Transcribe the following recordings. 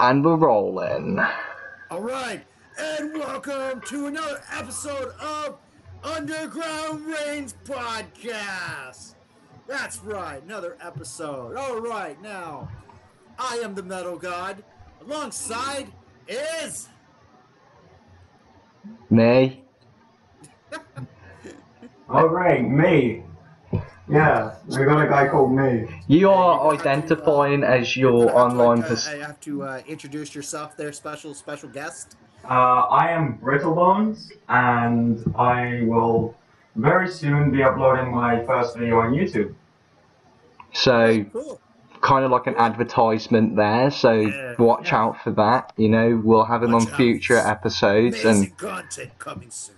And we're rolling. All right, and welcome to another episode of Underground Reigns Podcast. That's right, another episode. All right, now I am the Metal God. Alongside is Me? All right, me. Yeah, we got a guy called me. You are identifying as your online I have to introduce yourself, there, special guest. I am Brittle and I will very soon be uploading my first video on YouTube. So, Cool. kind of like an advertisement there, so watch out for that. You know, we'll have him on future episodes Amazing content coming soon.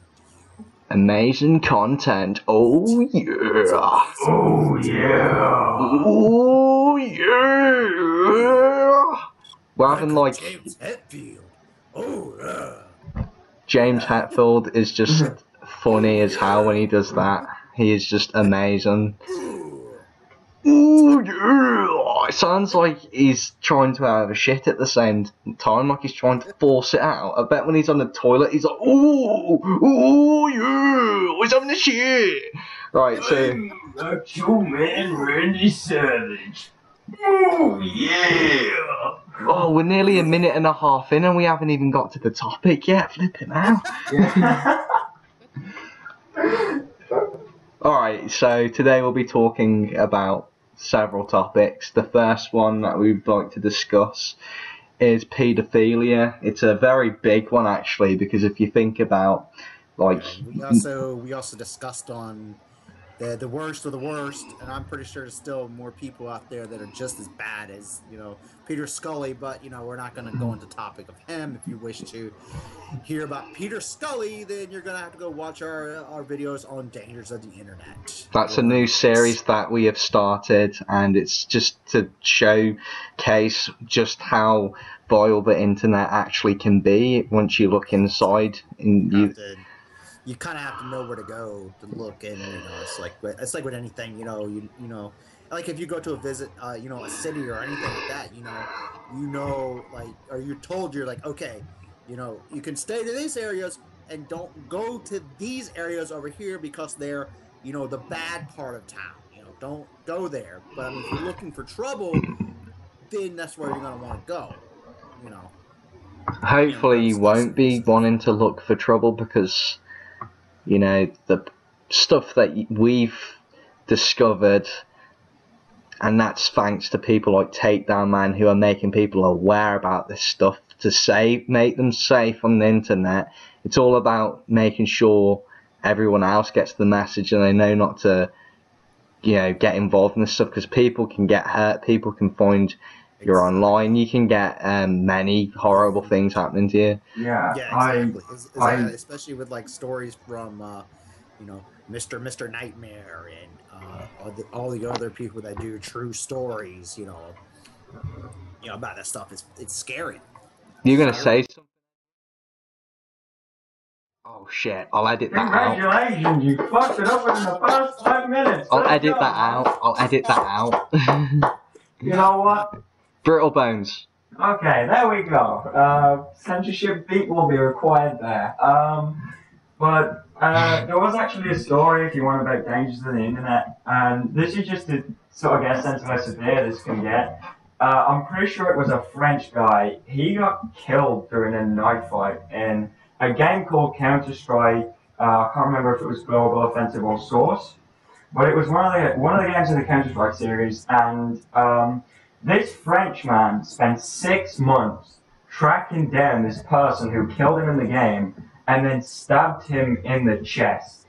amazing content. Oh yeah. Oh yeah. Oh yeah. We're having like James Hetfield. Oh yeah. James Hetfield is just funny as hell when he does that. He is just amazing. Ooh, yeah. It sounds like he's trying to have a shit at the same time, like he's trying to force it out. I bet when he's on the toilet, he's like, ooh, yeah, he's having a shit. Right, so. A two-man Randy Savage. Oh yeah. Oh, we're nearly a minute and a half in and we haven't even got to the topic yet. Flipping out. Alright, so today we'll be talking about several topics. The first one that we'd like to discuss is paedophilia. It's a very big one actually, because if you think about like we also discussed on the worst of the worst, and I'm pretty sure there's still more people out there that are just as bad as, Peter Scully, but, we're not going to go into the topic of him. If you wish to hear about Peter Scully, then you're going to have to go watch our videos on dangers of the internet. That's a new series that we have started, and it's just to showcase just how vile the internet actually can be once you look inside. You kind of have to know where to go to look, and it's like with anything, like if you go to a visit, a city or anything like that, or you're told, you're like, okay, you can stay to these areas and don't go to these areas over here because they're, the bad part of town. Don't go there. But I mean, if you're looking for trouble, then that's where you're gonna want to go. Hopefully, you won't be wanting to look for trouble because. The stuff that we've discovered, and that's thanks to people like Takedown Man who are making people aware about this stuff to make them safe on the internet. It's all about making sure everyone else gets the message and they know not to, get involved in this stuff, because people can get hurt, people can find you're online, you can get many horrible things happening to you. Yeah, exactly. Especially with like stories from, Mr. Nightmare and all the other people that do true stories, about that stuff. It's scary. You're gonna say something? Oh shit! I'll edit that out. Congratulations, you fucked it up within the first 5 minutes. I'll edit that out. You know what? Brittle bones. Okay, there we go. Censorship beat will be required there. But there was actually a story, if you want, about dangers of the internet, and this is just to sort of get a sense of how severe this can get. I'm pretty sure it was a French guy. He got killed during a knife fight in a game called Counter-Strike. I can't remember if it was Global Offensive or Source, but it was one of the games in the Counter-Strike series, and this French man spent 6 months tracking down this person who killed him in the game and then stabbed him in the chest.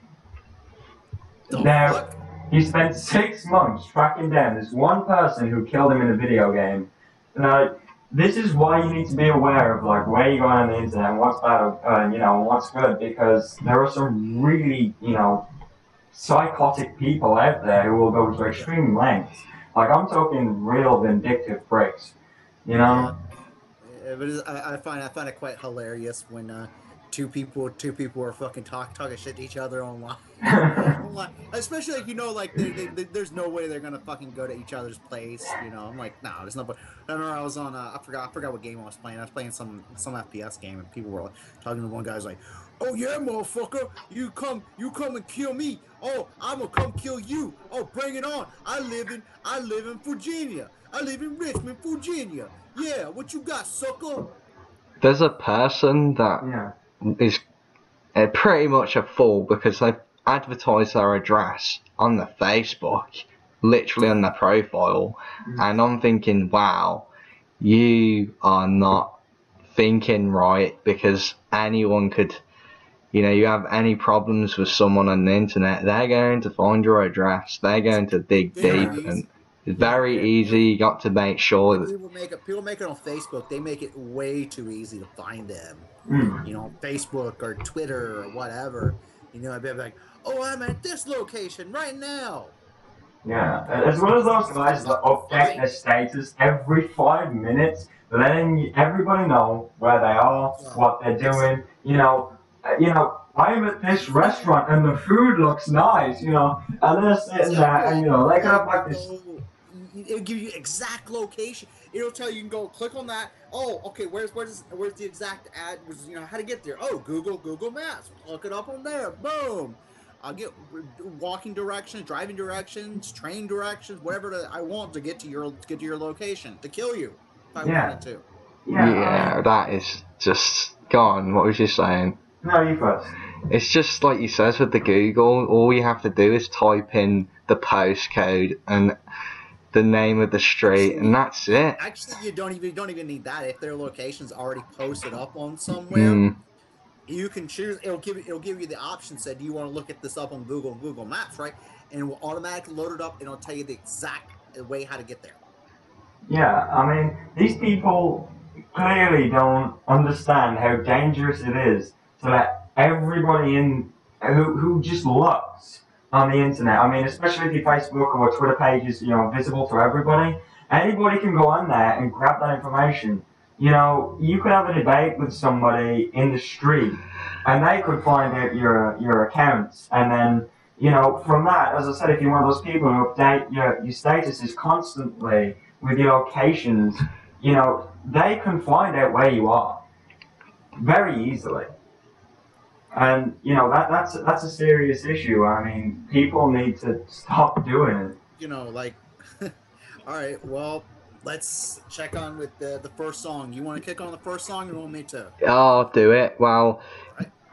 Now, he spent 6 months tracking down this one person who killed him in a video game. Now, this is why you need to be aware of like where you go on the internet and what's bad, and what's good, because there are some really, psychotic people out there who will go to extreme lengths. Like, I'm talking real vindictive pricks, But I find it quite hilarious when two people are fucking talking shit to each other online. Especially like, you know, like there's no way they're gonna fucking go to each other's place. You know, I'm like, no, there's no. But I remember I was on I forgot what game I was playing. I was playing some FPS game, and people were like, talking to one guy. Was like, oh yeah, motherfucker, you come and kill me. Oh, I'm gonna come kill you. Oh, bring it on. I live in Virginia. I live in Richmond, Virginia. Yeah, what you got, sucker? There's a person that is pretty much a fool because they've advertised their address on the Facebook, literally on their profile, and I'm thinking, wow, you are not thinking right, because anyone could, you know, you have any problems with someone on the internet, they're going to find your address, they're going to dig deep, and it's very easy. You got to make sure that people make it on Facebook. They make it way too easy to find them. You know, Facebook or Twitter or whatever. You know, I'd be like, oh, I'm at this location right now. Yeah, as well as those guys that update their status every 5 minutes, letting everybody know where they are, what they're doing. You know, I'm at this restaurant and the food looks nice. You know, and they're sitting there, and you know, they got like this. It'll give you exact location. It'll tell you, you can go click on that. Oh, okay, where's the exact ad? You know, how to get there. Oh, Google Maps. Look it up on there. Boom. I'll get walking directions, driving directions, train directions, whatever I want to get to your location to kill you if I wanted to. Yeah, that is just gone. What was you saying? No, you first. It's just like you says with the Google. All you have to do is type in the postcode and the name of the street, and that's it. Actually, you don't even need that. If their location's already posted up on somewhere, you can choose. It'll give you the option. Said, do you want to look at this up on Google Maps, right? And it will automatically load it up, and it'll tell you the exact way how to get there. Yeah, I mean, these people clearly don't understand how dangerous it is to let everybody in who just looks on the internet. I mean, especially if your Facebook or Twitter page is, you know, visible to everybody. Anybody can go on there and grab that information. You know, you could have a debate with somebody in the street, and they could find out your accounts, and then, you know, from that, as I said, if you're one of those people who update your statuses constantly with your locations, you know, they can find out where you are very easily. And, you know, that's a serious issue. I mean, people need to stop doing it. You know, like, all right, well, let's check on with the first song. You want to kick on the first song, or you want me to? I'll do it. Well,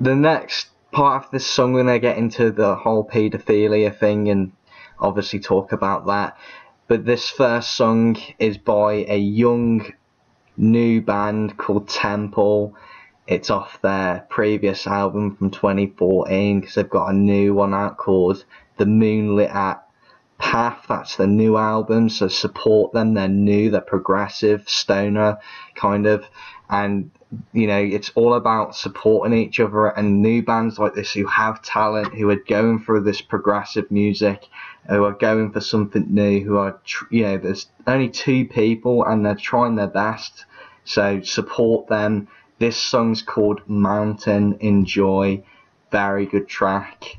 the next part of this song, we're going to get into the whole paedophilia thing and obviously talk about that. But this first song is by a young, new band called Temple. It's off their previous album from 2014, because they've got a new one out called The Moonlit Path. That's the new album, so support them. They're new, they're progressive, stoner kind of, and you know, it's all about supporting each other. And new bands like this who have talent, who are going through this progressive music, who are going for something new, who are, you know, there's only two people and they're trying their best, so support them. This song's called Mountain Enjoy. Very good track.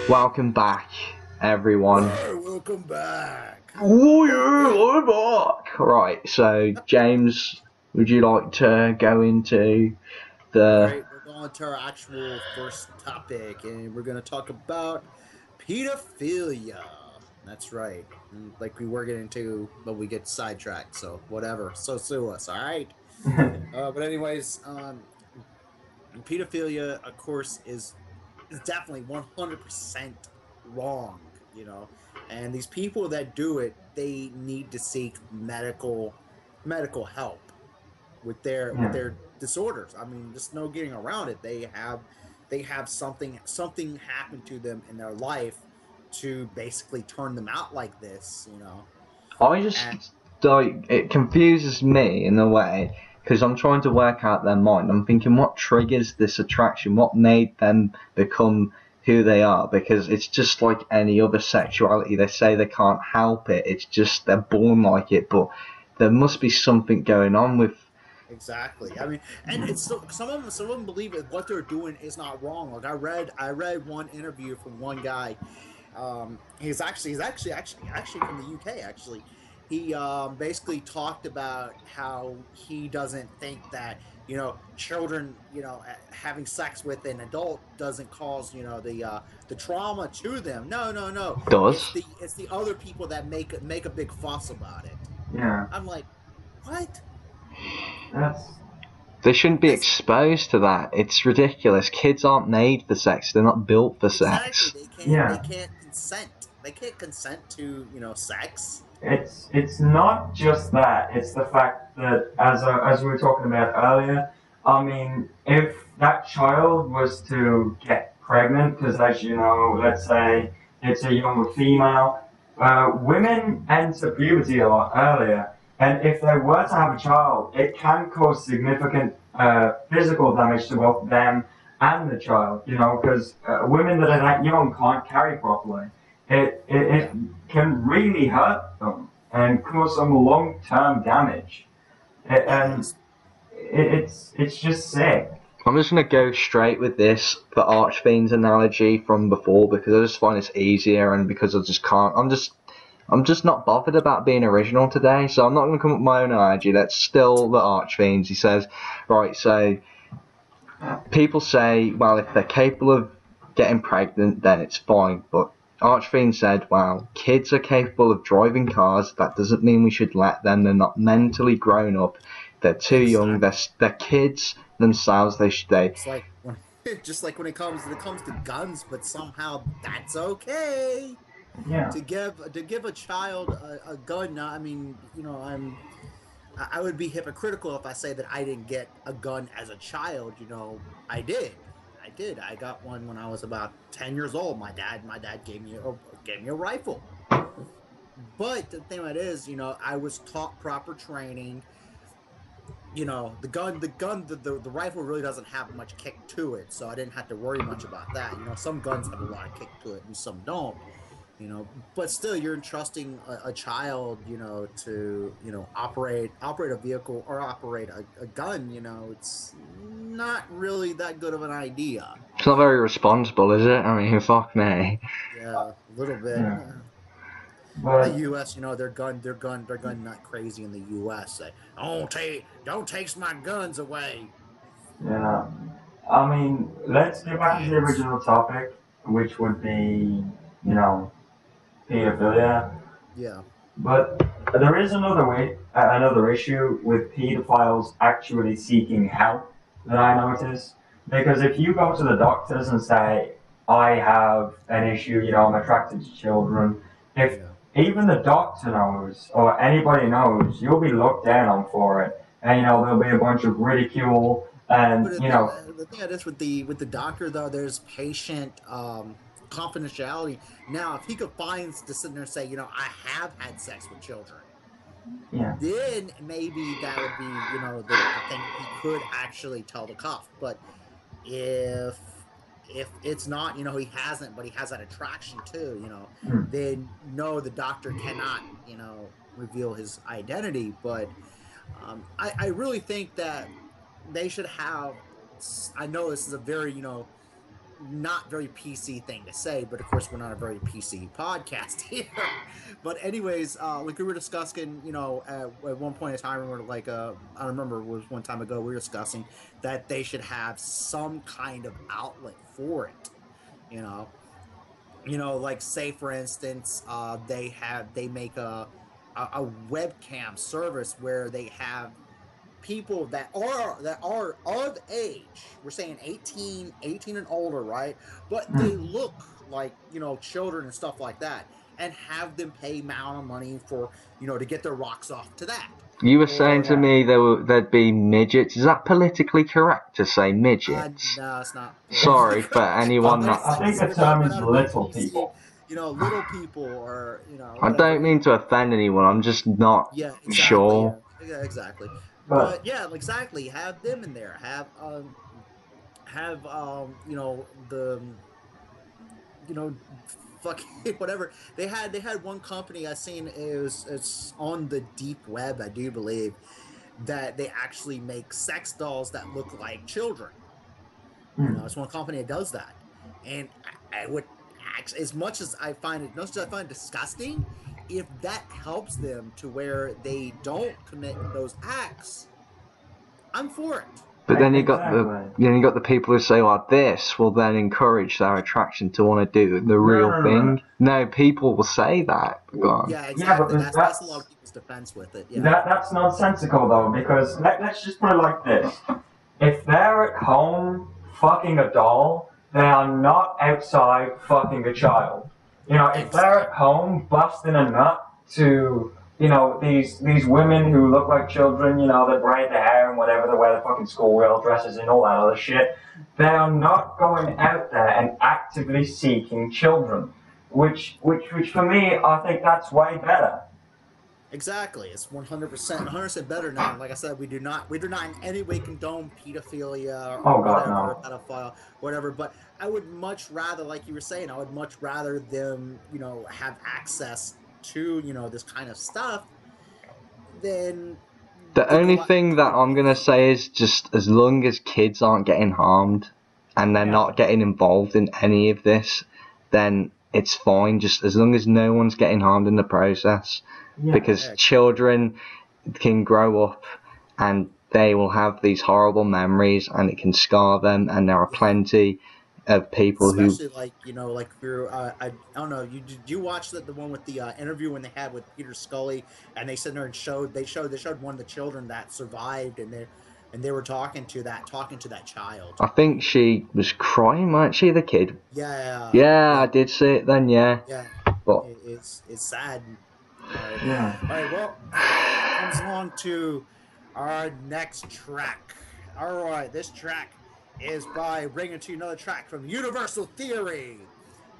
Welcome back, everyone. Hey, welcome back. Oh yeah, I'm back. Right, so James, would you like to go into All the? right, we're going to our actual first topic, and we're going to talk about pedophilia. That's right. Like we were getting into, but we get sidetracked. So whatever. So sue us. All right. But anyways, pedophilia, of course, is definitely 100% wrong. You know, and these people that do it, they need to seek medical help with Yeah. their disorders. I mean, just no getting around it. They have something happen to them in their life to basically turn them out like this, you know. I just And like it confuses me in a way because I'm trying to work out their mind. I'm thinking what triggers this attraction, what made them become who they are, because it's just like any other sexuality. They say they can't help it. It's just they're born like it, but there must be something going on with. exactly. I mean, and it's so, some of them believe that what they're doing is not wrong. Like I read one interview from one guy. He's actually from the UK. Actually, he basically talked about how he doesn't think that children having sex with an adult doesn't cause the trauma to them. No, no, no. It's Does. the other people that make a big fuss about it. Yeah. I'm like, what? That's They shouldn't be That's exposed to that. It's ridiculous. Kids aren't made for sex. They're not built for exactly. sex. They yeah. can't consent. They can't consent to sex. It's not just that. It's the fact that as we were talking about earlier. I mean, if that child was to get pregnant, because as you know, let's say it's a younger female, women enter puberty a lot earlier, and if they were to have a child, it can cause significant physical damage to both them and the child. You know, because women that are that young can't carry properly. It Yeah. can really hurt them and cause some long-term damage. Yeah. And it's just sick. I'm just gonna go straight with this, the Archfiend's analogy from before, because I just find it's easier, and because I just can't. I'm just not bothered about being original today, so I'm not gonna come up with my own analogy. That's still the Archfiends. He says, right, so people say, well, if they're capable of getting pregnant, then it's fine. But Archfiend said, well, kids are capable of driving cars. That doesn't mean we should let them. They're not mentally grown up. They're too young. Exactly. They're kids themselves. They It's like when, just like when it comes to guns, but somehow that's okay Yeah, to give a child a gun. Now, I mean, I would be hypocritical if I say that I didn't get a gun as a child. I did. I did. I got one when I was about 10 years old. My dad gave me a rifle. But the thing about it is, I was taught proper training. The rifle really doesn't have much kick to it, so I didn't have to worry much about that. Some guns have a lot of kick to it and some don't. But still, you're entrusting a child, to operate a vehicle or operate a gun. It's not really that good of an idea. it's not very responsible, is it? I mean, fuck me. Yeah, a little bit. yeah. The But U.S., they're gun nut crazy in the U.S. Say, don't take my guns away. yeah, I mean, let's get back to the Kids. original topic, which would be, you know, pedophilia. Yeah. But there is another issue with pedophiles actually seeking help that I notice. Because if you go to the doctors and say, I have an issue, I'm attracted to children, if Yeah. even the doctor knows or anybody knows, you'll be looked down on for it. And, there'll be a bunch of ridicule But and, the thing that is with the doctor though, there's patient confidentiality. Now, if he could find to sit there and say, I have had sex with children, yeah, then maybe that would be, the thing he could actually tell the cops. But if it's not, he hasn't, but he has that attraction too, mm, then no, the doctor cannot, reveal his identity. But I really think that they should have. I know this is a very not very PC thing to say, but of course we're not a very PC podcast here. But anyways, like we were discussing, at one point in time, we were like, I remember it was one time ago, we were discussing that they should have some kind of outlet for it, you know. Like say for instance, they make a webcam service where they have people that are of age. We're saying 18 and older, right? But they look like children and stuff like that, and have them pay amount of money for to get their rocks off to that. You were saying to me there'd be midgets. Is that politically correct to say midgets? No, it's not. Sorry for anyone I think the term is little people. Little people, or I don't mean to offend anyone. I'm just not sure. Yeah, exactly. But yeah, exactly. Have them in there. Have the fucking whatever they had one company I seen, it's on the deep web, I do believe, that they actually make sex dolls that look like children. It's one company that does that, and I would actually, as much as I find it disgusting, if that helps them to where they don't commit those acts, I'm for it. But then you got the people who say like this will then encourage their attraction to want to do the real thing. No, people will say that. Yeah, exactly. Yeah, that's a lot of people's defense with it. Yeah. That's nonsensical though, because let's just put it like this: if they're at home fucking a doll, they are not outside fucking a child. If they're at home busting a nut to these women who look like children, they braid their hair and whatever, they wear the fucking schoolgirl dresses and all that other shit, they are not going out there and actively seeking children, which for me, I think that's way better. Exactly, it's 100% better now. Like I said, we do not in any way condone pedophilia or pedophile, whatever. But I would much rather, like you were saying, I would much rather them, have access to this kind of stuff than the only thing that I'm gonna say is just as long as kids aren't getting harmed and they're not getting involved in any of this, then it's fine. Just as long as no one's getting harmed in the process, because children can grow up and they will have these horrible memories and it can scar them, and there are plenty of people especially like through I don't know, did you watch the one with the interview when they had with Peter Scully, and they sat there and showed one of the children that survived, and they were talking to that child. I think she was crying, wasn't she, the kid? Yeah, I did see it then. Yeah, but it's sad. All right, well, comes along to our next track. All right, this track is by bringing to you another track from Universal Theory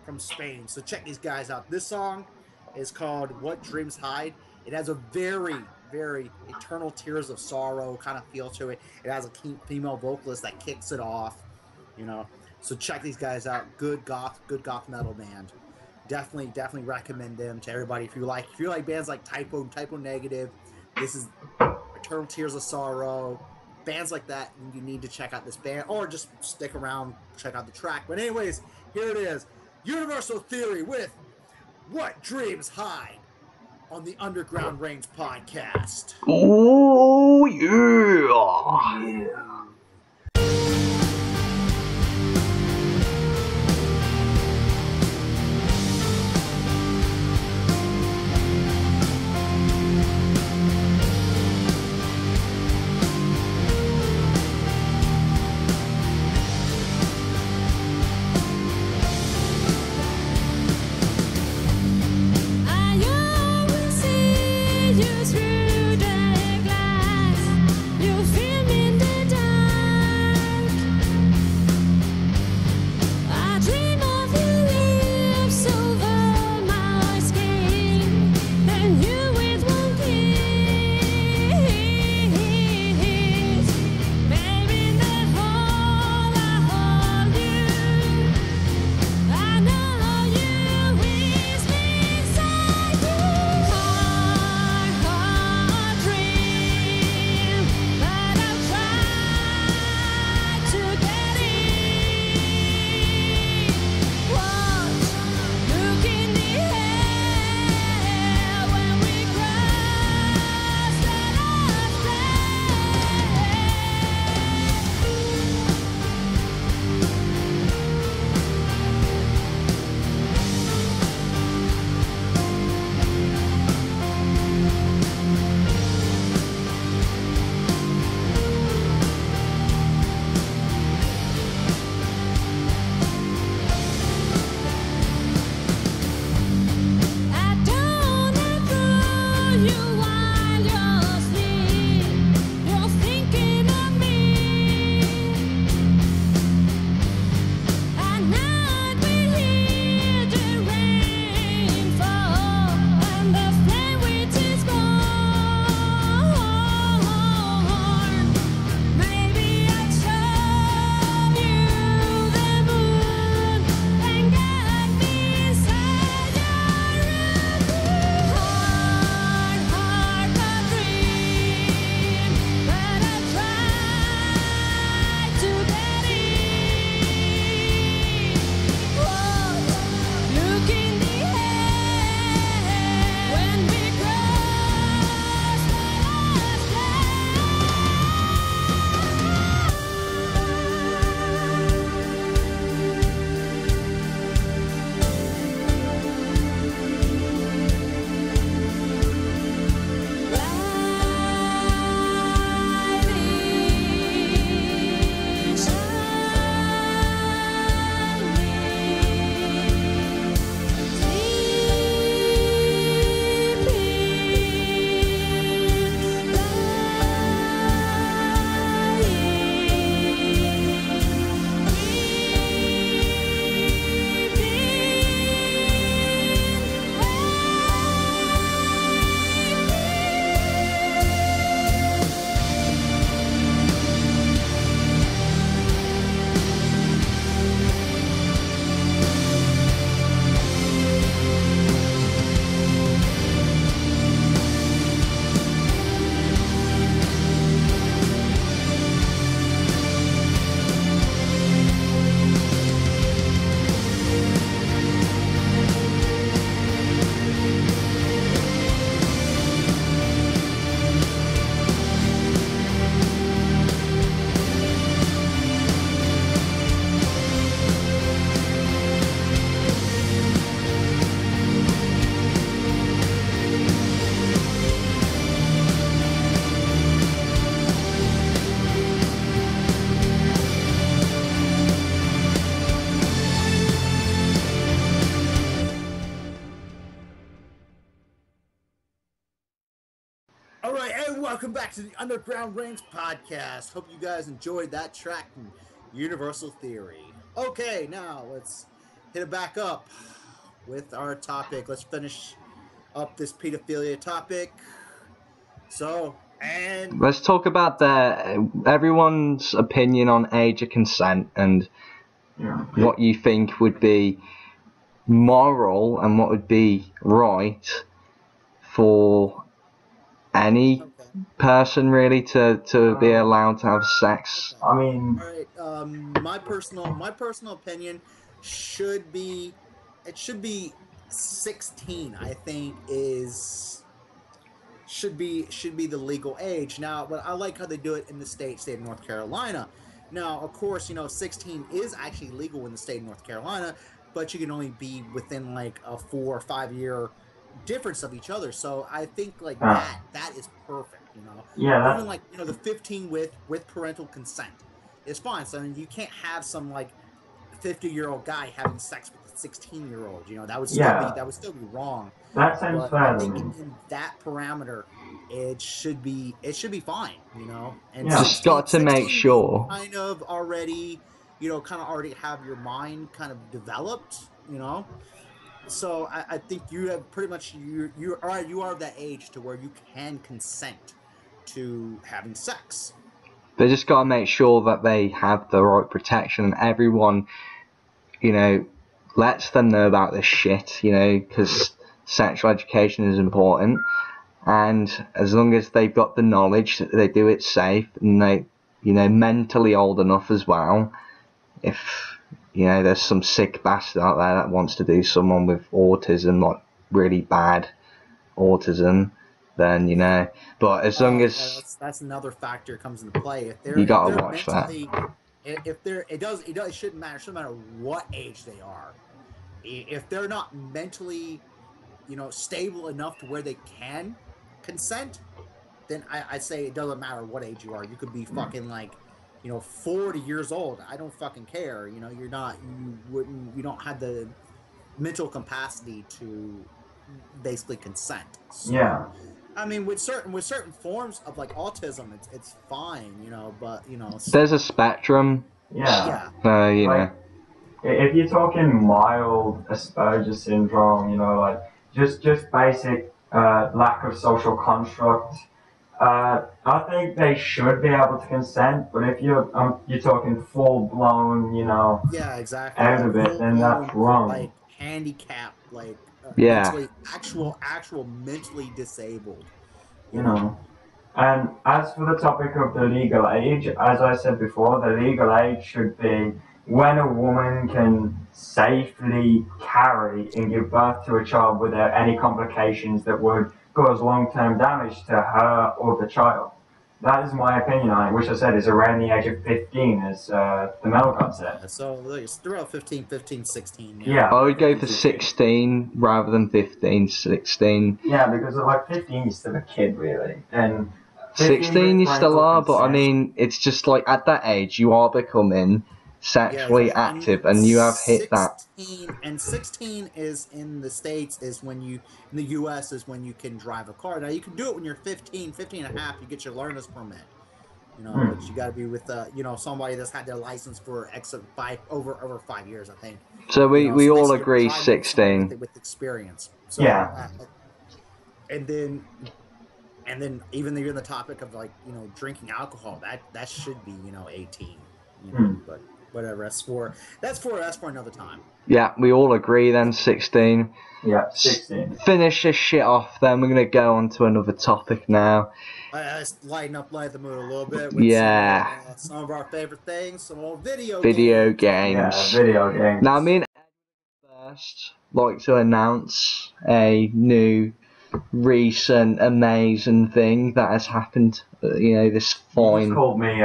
from Spain. So check these guys out. This song is called What Dreams Hide. It has a very, very Eternal Tears of Sorrow kind of feel to it. It has a female vocalist that kicks it off, So check these guys out. Good goth metal band. Definitely recommend them to everybody. If you like bands like Typo Negative, this is Eternal Tears of Sorrow. Bands like that, you need to check out this band, or just stick around, check out the track. But anyways, here it is, Universal Theory with What Dreams Hide on the Underground Reigns podcast. Oh yeah. I always see you through the glass. Welcome back to the Underground Reigns podcast. Hope you guys enjoyed that track from Universal Theory. Okay, now let's hit it back up with our topic. Let's finish up this pedophilia topic. So, and let's talk about everyone's opinion on age of consent and what you think would be moral and what would be right for any person really to be allowed to have sex. I mean, all right. My personal opinion should be 16. I think should be the legal age. Now, but I like how they do it in the state of North Carolina. Now, of course, 16 is actually legal in the state of North Carolina, but you can only be within like a 4 or 5 year difference of each other. So I think like that is perfect. Yeah. Even like the 15 with parental consent is fine. So I mean, you can't have some like 50-year-old guy having sex with a 16-year-old. That would still be wrong. That sounds But fair. I think in that parameter, it should be fine. And Just got to make 16 sure. kind of already, already have your mind kind of developed. So I think you have pretty much you are of that age to where you can consent to having sex. They just got to make sure that they have the right protection and everyone, lets them know about this shit, because sexual education is important. And as long as they've got the knowledge, they do it safe and they, mentally old enough as well. If, there's some sick bastard out there that wants to do someone with autism, like really bad autism, then, but as long as... That's another factor comes into play. You gotta watch that. It shouldn't matter. It shouldn't matter what age they are. If they're not mentally, stable enough to where they can consent, then I say it doesn't matter what age you are. You could be fucking like, 40 years old. I don't fucking care. You don't have the mental capacity to basically consent. So, yeah. I mean, with certain forms of like autism, it's fine, but there's a spectrum. Yeah. Like, if you're talking mild Asperger syndrome, like just basic lack of social construct, I think they should be able to consent. But if you're talking full blown, yeah, exactly, out of it, then that's wrong. Like handicap, like yeah, actual mentally disabled. And as for the topic of the legal age, as I said before, the legal age should be when a woman can safely carry and give birth to a child without any complications that would cause long-term damage to her or the child. That is my opinion on it, which I said is around the age of 15, as the male god said. So it's around 15, 16. Yeah. I would go for 16 rather than 15, 16. Yeah, because like 15 is still a kid, really. And 16 you still are, but I mean, it's just like at that age you are becoming sexually active and you have hit that. And 16 is in the States is when in the US is when you can drive a car. Now you can do it when you're 15 and a half, you get your learner's permit. But you got to be with somebody that's had their license for over 5 years, I think. So we all agree 16 with experience. So, yeah. And then even the topic of like drinking alcohol, that should be 18. But whatever, that's for another time. Yeah, we all agree then 16. Yeah, 16. Finish this shit off then. We're gonna go on to another topic now. Let's lighten the mood a little bit with some of our favorite things, some old video games. Yeah, video games. Now, me and Ed first like to announce a new, recent, amazing thing that has happened. This fine. You just called me.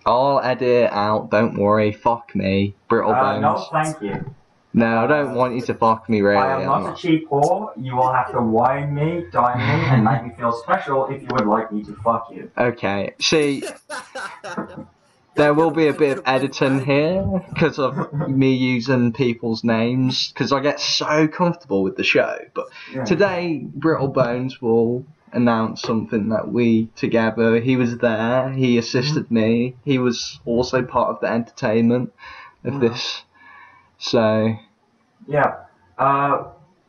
I'll edit it out. Don't worry. Fuck me, Brittle Bones. No, thank you. No, I don't want you to fuck me, really. I am not a cheap whore. You will have to wine me, dine me, and make me feel special if you would like me to fuck you. Okay. See, there will be a bit of editing here because of me using people's names because I get so comfortable with the show. But today, Brittle Bones will announce something that we together. He was there. He assisted me. He was also part of the entertainment of this. So yeah,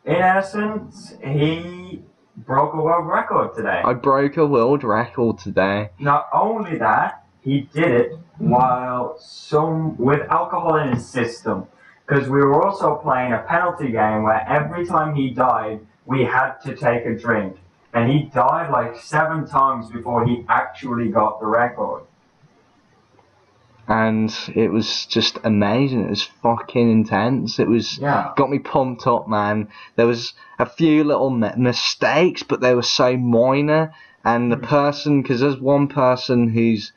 in essence, he broke a world record today. I broke a world record today. Not only that, he did it with alcohol in his system. Because we were also playing a penalty game where every time he died, we had to take a drink. And he died like 7 times before he actually got the record. And it was just amazing. It was fucking intense. It was got me pumped up, man. There was a few little mistakes, but they were so minor. And the person, because there's one person who's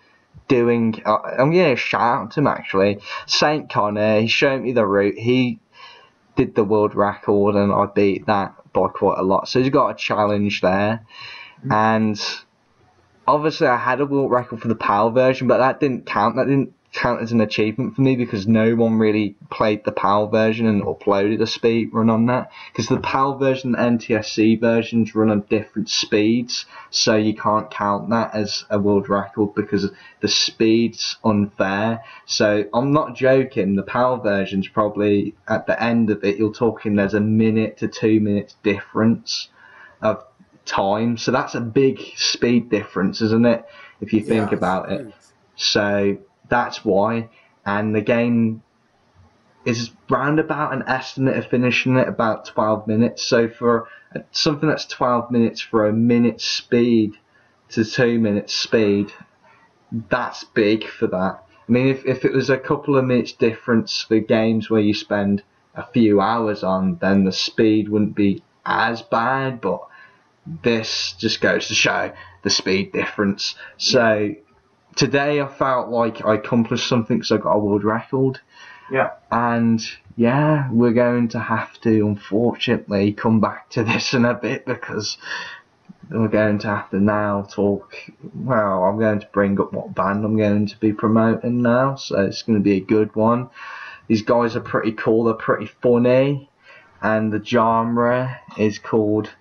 doing, I'm going to shout out to him actually, Saint Connor. He showed me the route. He did the world record, and I beat that by quite a lot. So he's got a challenge there. And obviously I had a world record for the PAL version, but that didn't count. That didn't count as an achievement for me because no one really played the PAL version and uploaded a speed run on that. Because the PAL version and NTSC versions run on different speeds, so you can't count that as a world record because the speed's unfair. So I'm not joking, the PAL version's probably, at the end of it, you're talking there's a minute to 2 minutes difference of time. So that's a big speed difference, isn't it, if you think about it? So that's why. And the game is round about an estimate of finishing it about 12 minutes. So for something that's 12 minutes for a minute speed to 2 minutes speed, that's big for that. I mean, if it was a couple of minutes difference for games where you spend a few hours on, then the speed wouldn't be as bad, but this just goes to show the speed difference. So today I felt like I accomplished something because I got a world record. Yeah. And yeah, we're going to have to unfortunately come back to this in a bit because we're going to have to now talk. Well, I'm going to bring up what band I'm going to be promoting now, so it's going to be a good one. These guys are pretty cool, they're pretty funny, and the genre is called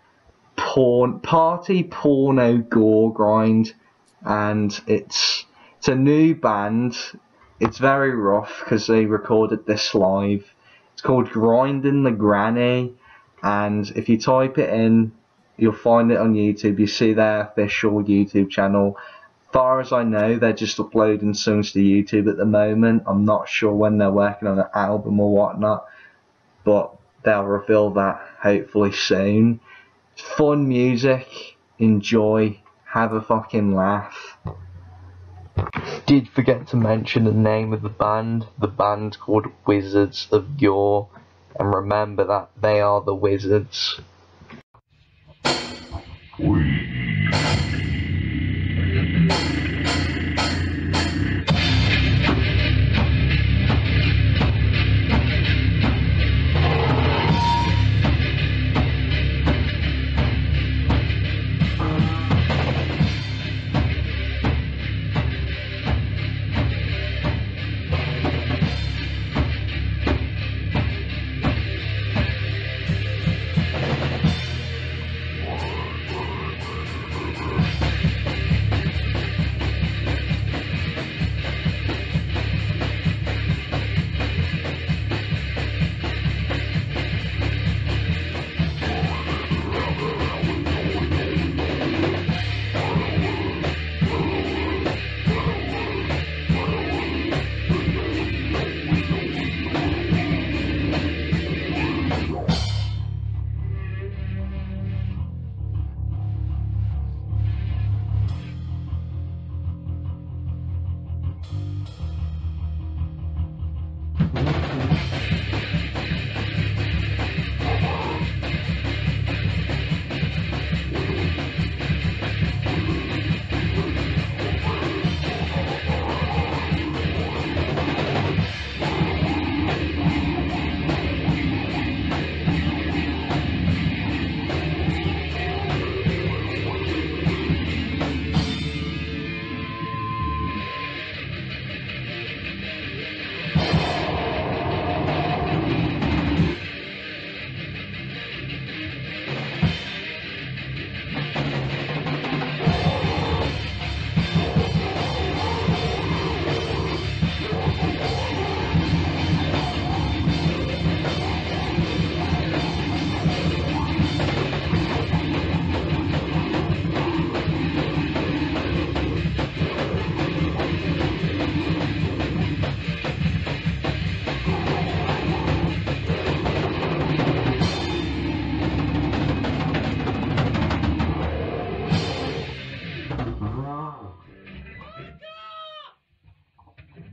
Party Porno Gore Grind, and it's a new band. It's very rough because they recorded this live. It's called Grinding the Granny, and if you type it in, you'll find it on YouTube. You see their official YouTube channel. As far as I know, they're just uploading songs to YouTube at the moment. I'm not sure when they're working on an album or whatnot, but they'll reveal that hopefully soon. Fun music, enjoy, have a fucking laugh. Did forget to mention the name of the band called Wizards of Yore, and remember that they are the wizards.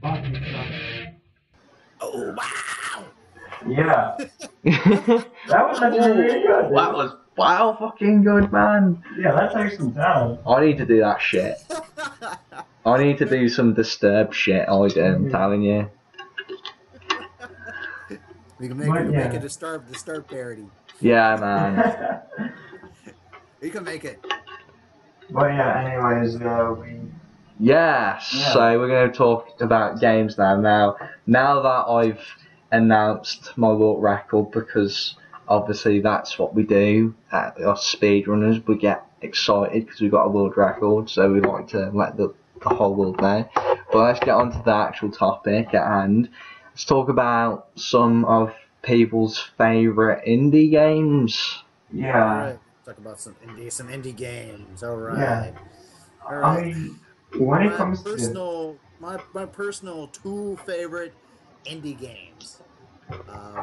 fucking sucks. Oh wow! Yeah, that was actually really good. Dude. That was wow fucking good, man. Yeah, that takes some talent. I need to do that shit. I need to do some Disturbed shit. I do, I'm telling you. We can make a disturb parody. Yeah, man. We can make it. But yeah, anyways, Yeah, so we're going to talk about games now. Now that I've announced my world record, because obviously that's what we do at us speedrunners, we get excited because we've got a world record, so we like to let the whole world know. But let's get on to the actual topic at hand. Let's talk about some of people's favourite indie games. yeah. Alright. Talk about some indie games. Alright. Yeah. Alright. I mean, when it comes to my personal two favorite indie games.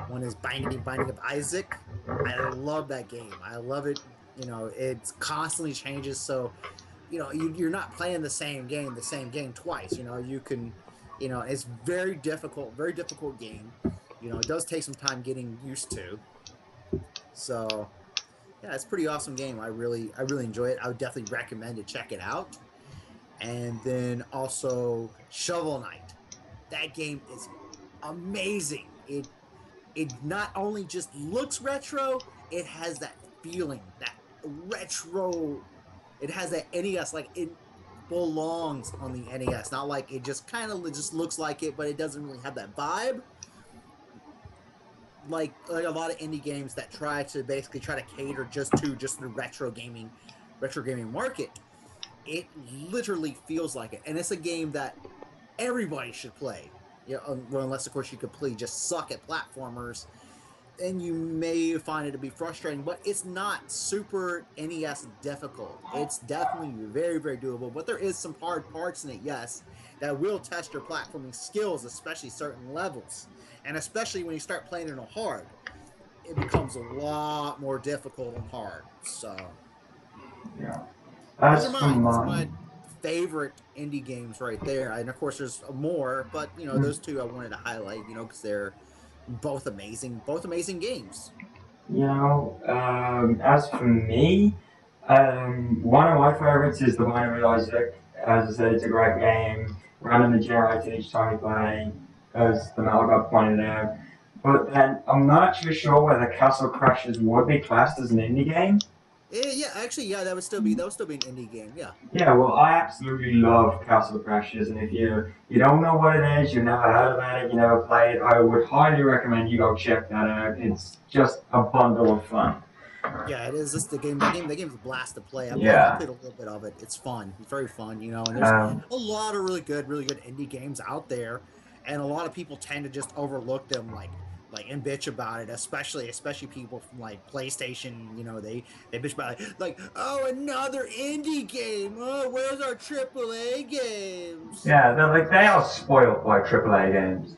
One is Binding of Isaac. I love that game. I love it. You know, it constantly changes, so you know you're not playing the same game twice. You know, you can, you know, it's very difficult game. You know, it does take some time getting used to. So yeah, it's a pretty awesome game. I really enjoy it. I would definitely recommend it. Check it out. And then also Shovel Knight. That game is amazing. It not only just looks retro, it has that feeling, that retro. It has that NES, like it belongs on the NES. Not like it just kind of just looks like it, but it doesn't really have that vibe. Like a lot of indie games that try to cater just the retro gaming market. It literally feels like it, and it's a game that everybody should play. Well, unless of course you completely just suck at platformers, then you may find it to be frustrating. But it's not super NES difficult. It's definitely very, very doable. But there is some hard parts in it, yes, that will test your platforming skills, especially certain levels, and especially when you start playing it on hard, it becomes a lot more difficult on hard. So, yeah. those As are for my favorite indie games right there. And of course, there's more, but you know, those two I wanted to highlight. You know, because they're both amazing games. you know, as for me, one of my favorites is the Binding of Isaac. As I said, it's a great game. Randomly generated each time you play, as the Mel got pointed out. But then I'm not actually sure whether Castle Crashers would be classed as an indie game. Yeah, actually, yeah, that would still be an indie game. Yeah. Yeah, well, I absolutely love Castle Crashers, and if you don't know what it is, you've never heard about it, you never played it, I would highly recommend you go check that out. It's just a bundle of fun. Yeah, it is. Just the game. That game's a blast to play. I played a little bit of it. It's fun. It's very fun. You know, and there's a lot of really good indie games out there, and a lot of people tend to just overlook them, and bitch about it, especially people from like PlayStation. You know, they bitch about it, like, oh, another indie game. Oh, where's our AAA games? Yeah, they are spoiled by AAA games.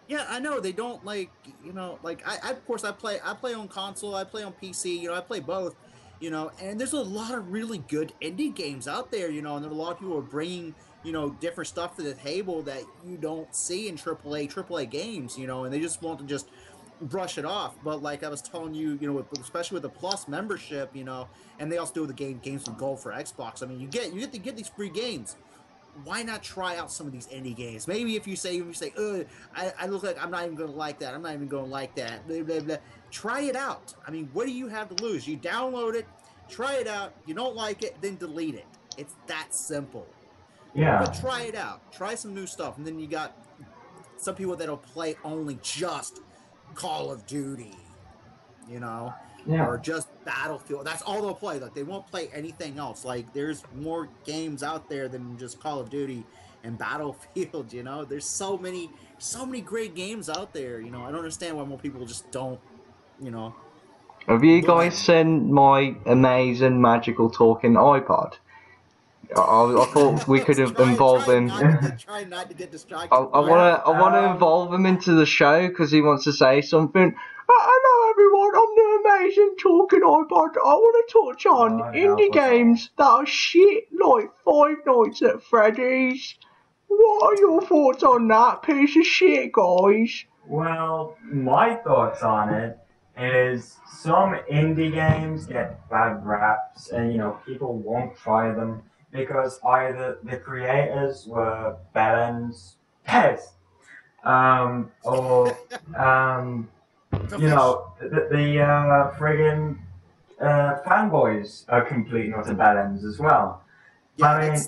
Yeah, I know they don't I of course I play on console, I play on PC, you know, I play both, you know, and there's a lot of really good indie games out there, you know, and there are a lot of people are bringing, you know, different stuff to the table that you don't see in AAA games, you know, and they just want to just brush it off. But like I was telling you, you know, especially with the Plus membership, you know, and they also do the games with Gold for Xbox. I mean, you get to get these free games. Why not try out some of these indie games? Maybe if you say, I look like I'm not even going to like that. I'm not even going to like that. Blah, blah, blah. Try it out. I mean, what do you have to lose? You download it, try it out. You don't like it, then delete it. It's that simple. Yeah. But try it out. Try some new stuff. And then you got some people that'll play only just Call of Duty, you know? Yeah. Or just Battlefield. That's all they'll play. Like, they won't play anything else. Like, there's more games out there than just Call of Duty and Battlefield, you know? There's so many great games out there, you know? I don't understand why more people just don't, you know. Have you guys seen my amazing magical talking iPod? I thought we could have involved him. Try not to get distracted. I want to involve him into the show because he wants to say something. Hello everyone, I'm the amazing talking iPod. I want to touch on indie games that are shit, like Five Nights at Freddy's, What are your thoughts on that piece of shit, guys? Well, my thoughts on it is some indie games get bad raps, and people won't try them because either the creators were bellends, pez, or the friggin' fanboys are complete and utter bellends as well. Yeah, I mean,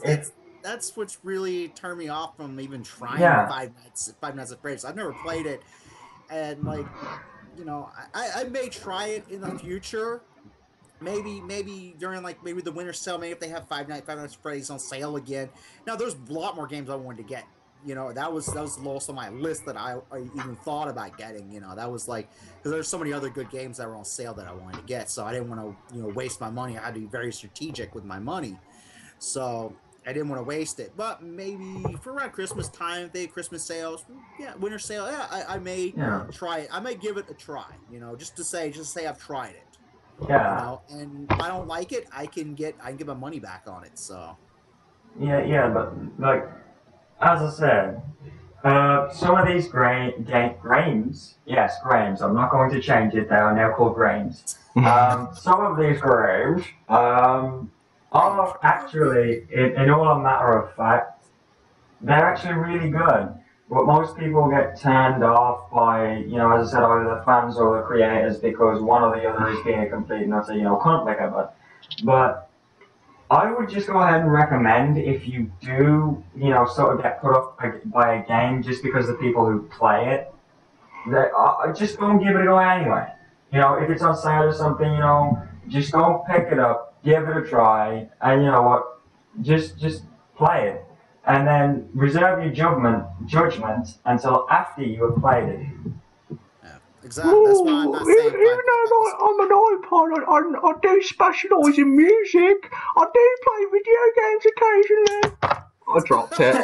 that's what's really turned me off from even trying Yeah. Five Nights at Freddy's. I've never played it, and like, I may try it in the future. Maybe during maybe the winter sale, maybe if they have Five Nights at Freddy's on sale again. Now there's a lot more games I wanted to get. That was the lowest on my list that I even thought about getting. That was because there's so many other good games that were on sale that I wanted to get. So I didn't want to waste my money. I had to be very strategic with my money. So I didn't want to waste it. But maybe for around Christmas time, if they have Christmas sales, winter sale, I may try it. I may give it a try, just to say I've tried it. Yeah. And if I don't like it, I can get my money back on it. So Yeah, but as I said, some of these grains, yes, grains. I'm not going to change it. They are now called grains. Some of these grains are actually, in all a matter of fact, they're actually really good. But most people get turned off by, as I said, either the fans or the creators because one or the other is being a complete and utter, cunt licker. But I would just go ahead and recommend if you do, sort of get put off by a game just because the people who play it, that just go and give it a go anyway. If it's on sale or something, just go and pick it up, give it a try, and you know what, just play it. And then reserve your judgment until after you have played it. yeah, exactly. That's why I'm not saying. Even though I'm an iPod, I do specialise in music. I do play video games occasionally. I dropped it.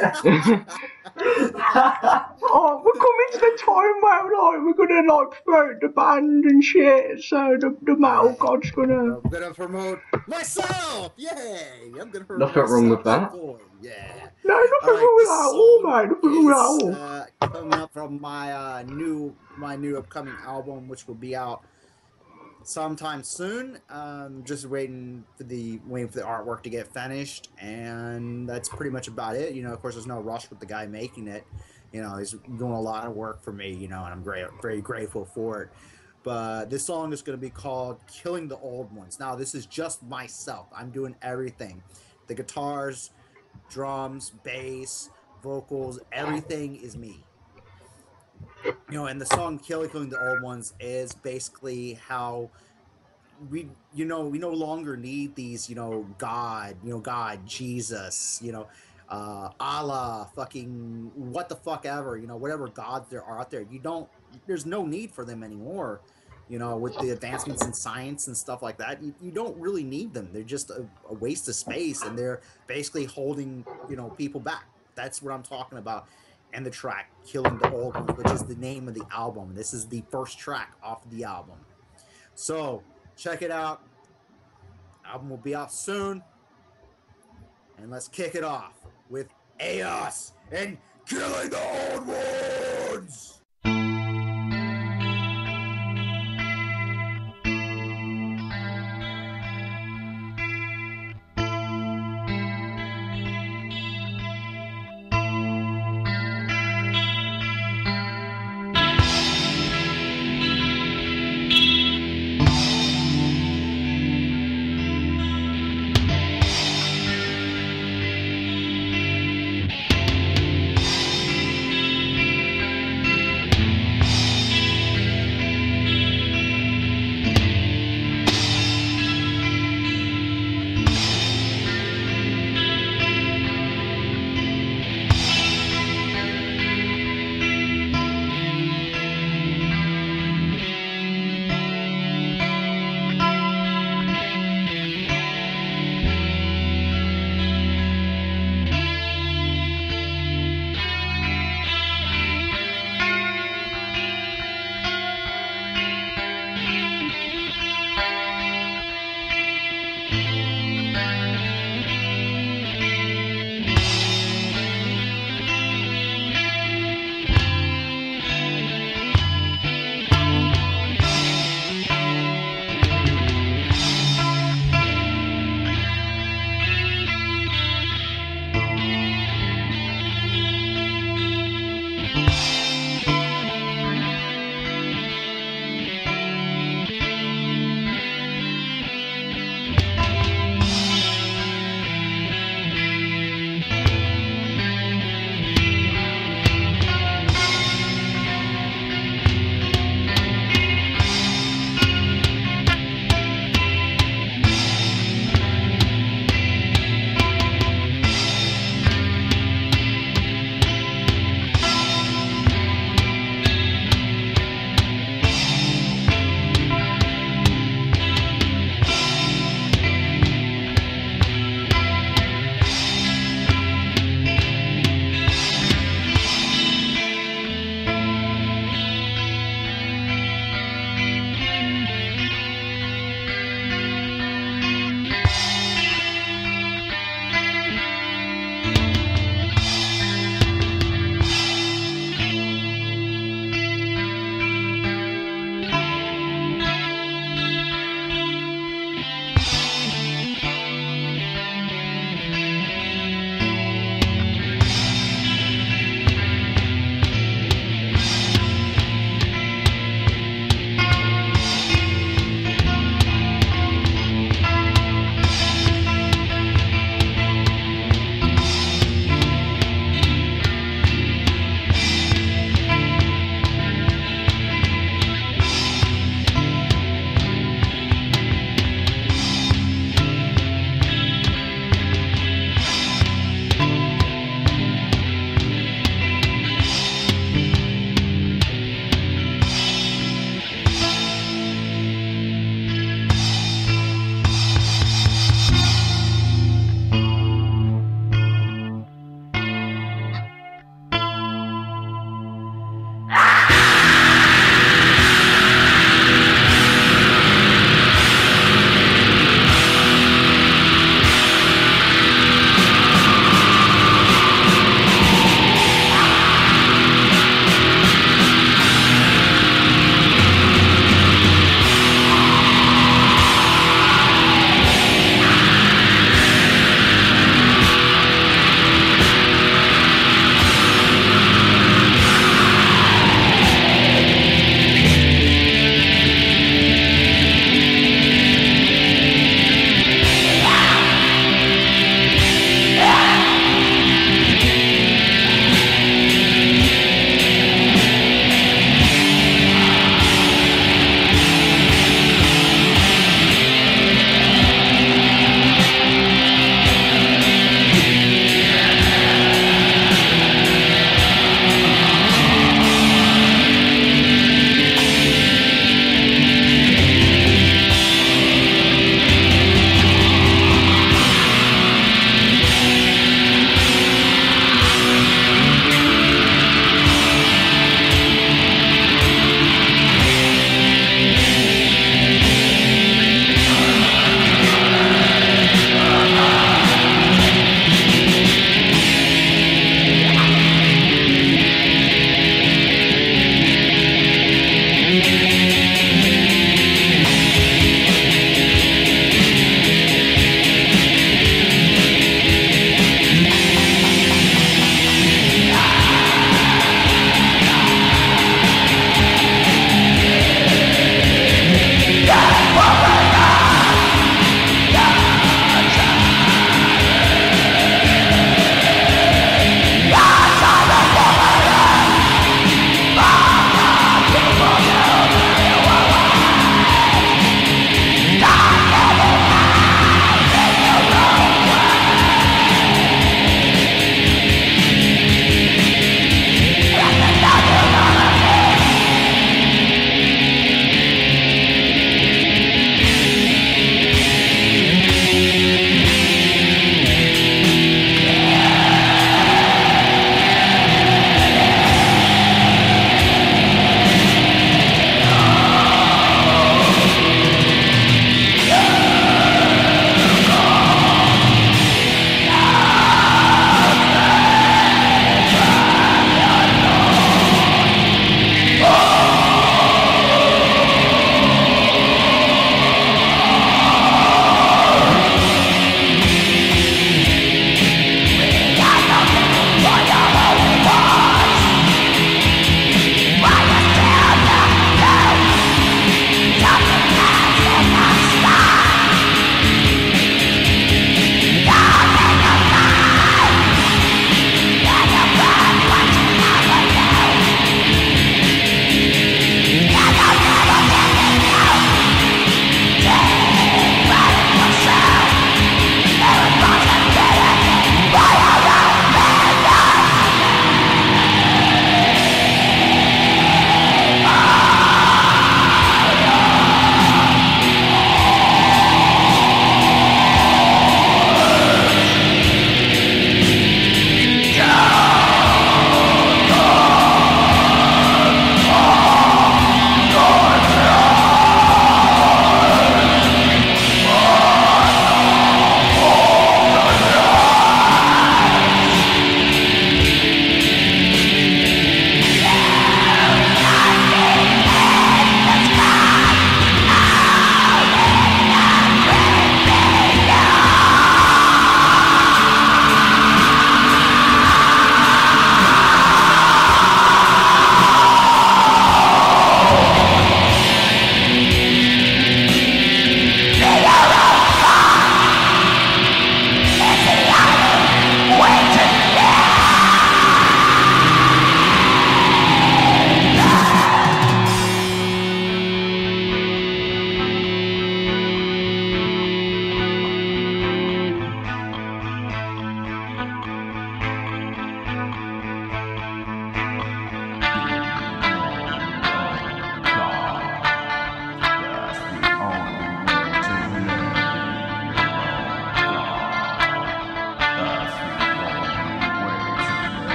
We're coming to the time where we're gonna promote the band and shit. So the metal god's gonna. I'm gonna promote myself. Yay! I'm gonna promote Nothing wrong with that. Yeah. No, nothing wrong with that at all, mate. Nothing wrong with that at all. Coming up from my new upcoming album, which will be out sometime soon. Just waiting for the artwork to get finished, and that's pretty much about it. Of course, there's no rush with the guy making it. He's doing a lot of work for me. And I'm very grateful for it. But this song is going to be called "Killing the Old Ones." Now, this is just myself. I'm doing everything. The guitars, drums, bass, vocals, everything is me. And the song Killing the Old Ones is basically how we no longer need these, God, Jesus, Allah, fucking what the fuck ever, whatever gods there are out there. There's no need for them anymore. With the advancements in science and stuff like that, you don't really need them. They're just a waste of space, and they're basically holding, people back. That's what I'm talking about. And the track Killing the Old Ones, which is the name of the album. This is the first track off the album. So check it out. Album will be out soon. And let's kick it off with Aos and Killing the Old Ones.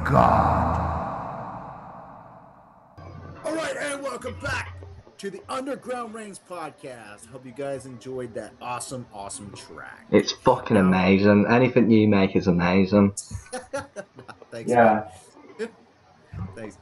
All right, and welcome back to the Underground Reigns podcast. Hope you guys enjoyed that awesome track. It's fucking amazing. Anything you make is amazing. Thanks, Yeah. man. Thanks.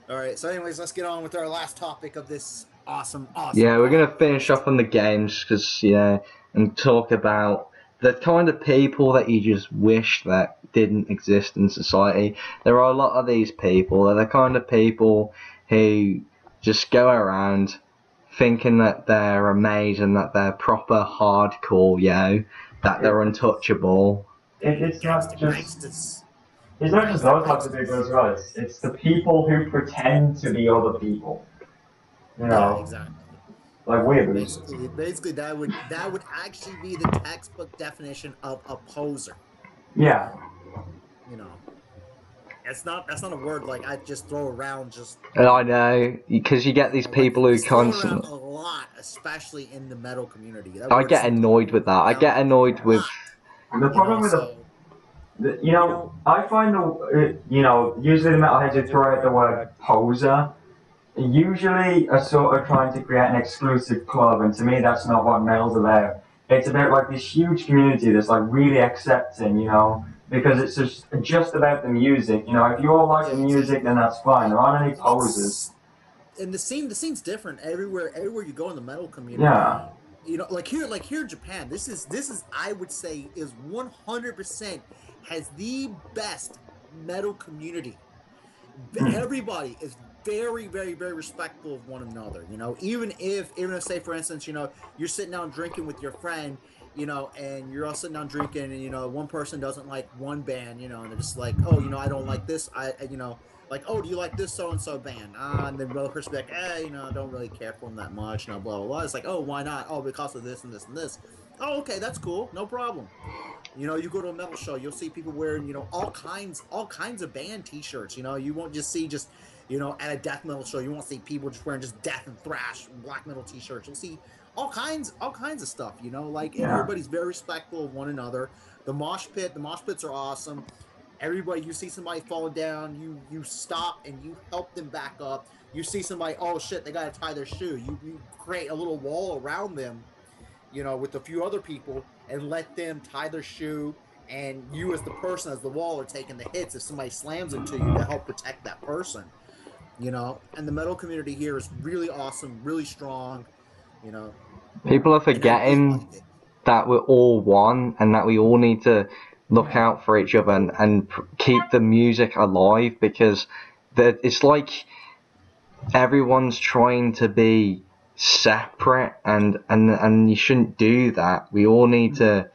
All right, so anyways, let's get on with our last topic of this awesome. Yeah, we're going to finish podcast. off on the games because, and talk about the kind of people that you just wish that didn't exist in society. There are a lot of these people. They're the kind of people who just go around thinking that they're amazing, that they're proper hardcore, that they're untouchable. It's not just Gangsters. it's not just those types of people as well. It's the people who pretend to be other people. You know, Yeah, exactly. like weeaboos. Basically, that would actually be the textbook definition of a poser. Yeah. You know, that's not a word like I just throw around. Just And I know, because you get these people who it's thrown constantly... around a lot, especially in the metal community. That I word's get annoyed with that. I get thrown annoyed around a with... lot, The problem with I find usually the metalheads who throw out the word poser usually are sort of trying to create an exclusive club, and to me that's not what metal's about. It's about like this huge community that's like really accepting, because it's just about the music. If you all like the music, then that's fine. There aren't any posers. And the scene's different everywhere you go in the metal community. Yeah. Like here in Japan, this is I would say is 100% has the best metal community. Everybody is very, very, very respectful of one another. Even if say for instance, you're sitting down drinking with your friend, and you're all sitting down drinking, and one person doesn't like one band, and they're just like, oh, I don't like this, like, oh, do you like this so-and-so band? And then the other person be like, I don't really care for them that much, blah, blah, blah. It's like, oh, why not? Oh, because of this and this and this. Oh, okay, that's cool. No problem. You go to a metal show, you'll see people wearing, all kinds of band t-shirts. You won't just see at a death metal show, you won't see people just wearing just death and thrash black metal t-shirts. You'll see all kinds of stuff, and everybody's very respectful of one another. The mosh pits are awesome. Everybody, you see somebody falling down, you stop and you help them back up. You see somebody, oh shit, they gotta tie their shoe. You create a little wall around them, with a few other people, and let them tie their shoe. And you, as the person, as the wall, are taking the hits if somebody slams into you to help protect that person. And the metal community here is really awesome, really strong. People are forgetting that we're all one and that we all need to look out for each other and keep the music alive, because it's like everyone's trying to be separate, and you shouldn't do that. We all need to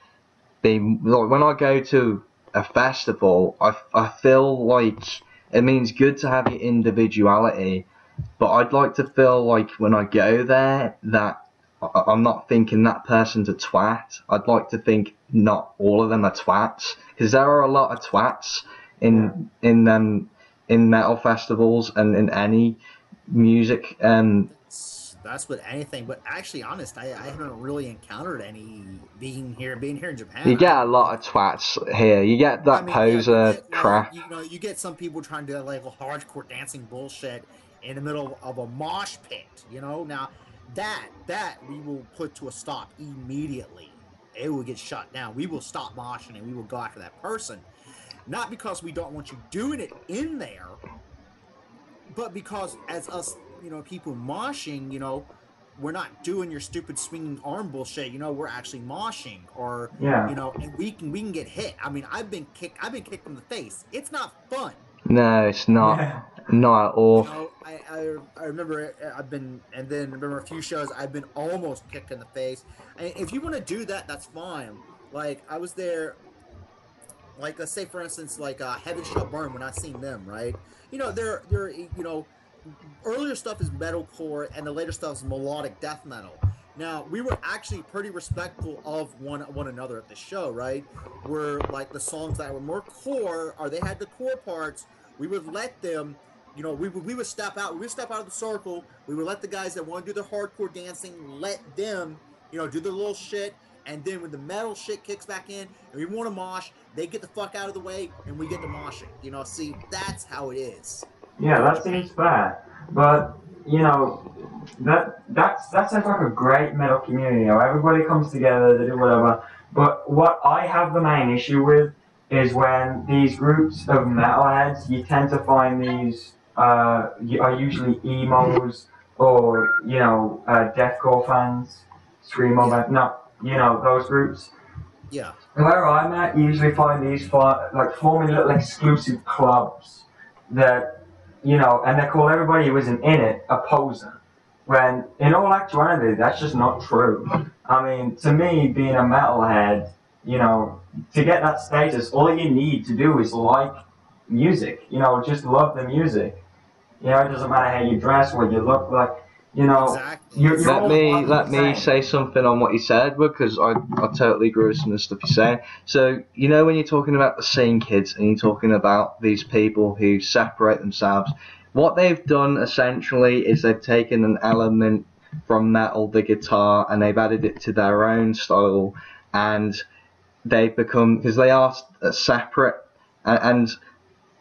be like, when I go to a festival, I feel like it means good to have your individuality, but I'd like to feel like when I go there that I'm not thinking that person's a twat. I'd like to think not all of them are twats, because there are a lot of twats in metal festivals and in any music. That's with anything, but actually, honest, I haven't really encountered any being here in Japan. You get a lot of twats here. You get that poser crap. You get some people trying to do like hardcore dancing bullshit in the middle of a mosh pit. Now that we will put to a stop immediately. It will get shut down. We will stop moshing and we will go after that person, not because we don't want you doing it in there, but because as us, people moshing, we're not doing your stupid swinging arm bullshit. We're actually moshing, or and we can get hit. I mean, I've been kicked in the face. It's not fun. No, it's not. Yeah. Not at all. I remember remember a few shows I've been almost kicked in the face. And if you want to do that, that's fine. Like, I was there, like, let's say for instance, like Heaven Shall Burn, when I seen them, right? They're earlier stuff is metalcore and the later stuff is melodic death metal. Now, we were actually pretty respectful of one another at the show, right? Where, like, the songs that were more core, or they had the core parts, we would let them, we would step out. We would step out of the circle. We would let the guys that want to do the hardcore dancing, let them, do their little shit. And then when the metal shit kicks back in and we want to mosh, they get the fuck out of the way and we get the moshing. You know, see, that's how it is. Yeah, that seems fair. But you know, that sounds like a great metal community. You know, everybody comes together, they do whatever. But what I have the main issue with is when these groups of metalheads, you tend to find these are usually emos or deathcore fans, screamo band. No, those groups. Yeah. Where I'm at, you usually find these forming little exclusive clubs that, and they call everybody who isn't in it a poser. When, in all actuality, that's just not true. I mean, to me, being a metalhead, to get that status, all you need to do is like music. Just love the music. It doesn't matter how you dress, what you look like. Exactly. Let me say something on what you said, because I totally agree with some of the stuff you're saying. So, when you're talking about the scene kids and you're talking about these people who separate themselves, what they've done essentially is they've taken an element from metal, the guitar, and they've added it to their own style, and they've become, because they are separate, and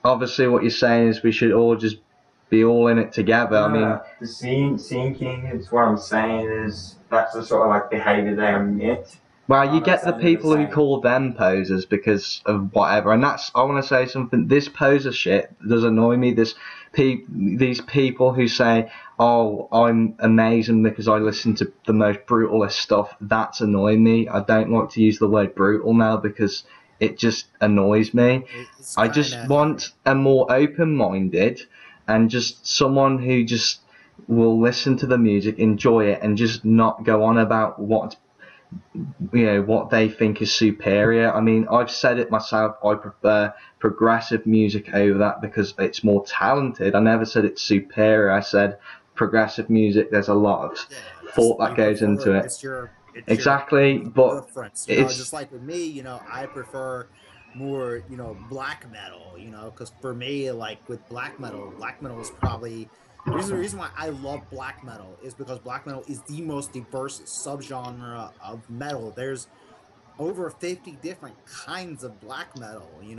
obviously what you're saying is we should all just be all in it together. I mean, the scene king is what I'm saying is that's the sort of like behaviour they emit. Well, you get the people who call them posers because of whatever, and I want to say something. This poser shit does annoy me. These people who say, "Oh, I'm amazing because I listen to the most brutalist stuff." That's annoying me. I don't like to use the word brutal now because it just annoys me. I just want a more open-minded and just someone who just will listen to the music, enjoy it, and just not go on about what they think is superior. I mean, I've said it myself, I prefer progressive music over that because it's more talented. I never said it's superior. I said progressive music, there's a lot of thought that goes into it. It's exactly, but preference. It's just like with me, I prefer more, black metal, because for me, like with black metal is probably the reason why I love black metal is because black metal is the most diverse subgenre of metal. There's over 50 different kinds of black metal, and you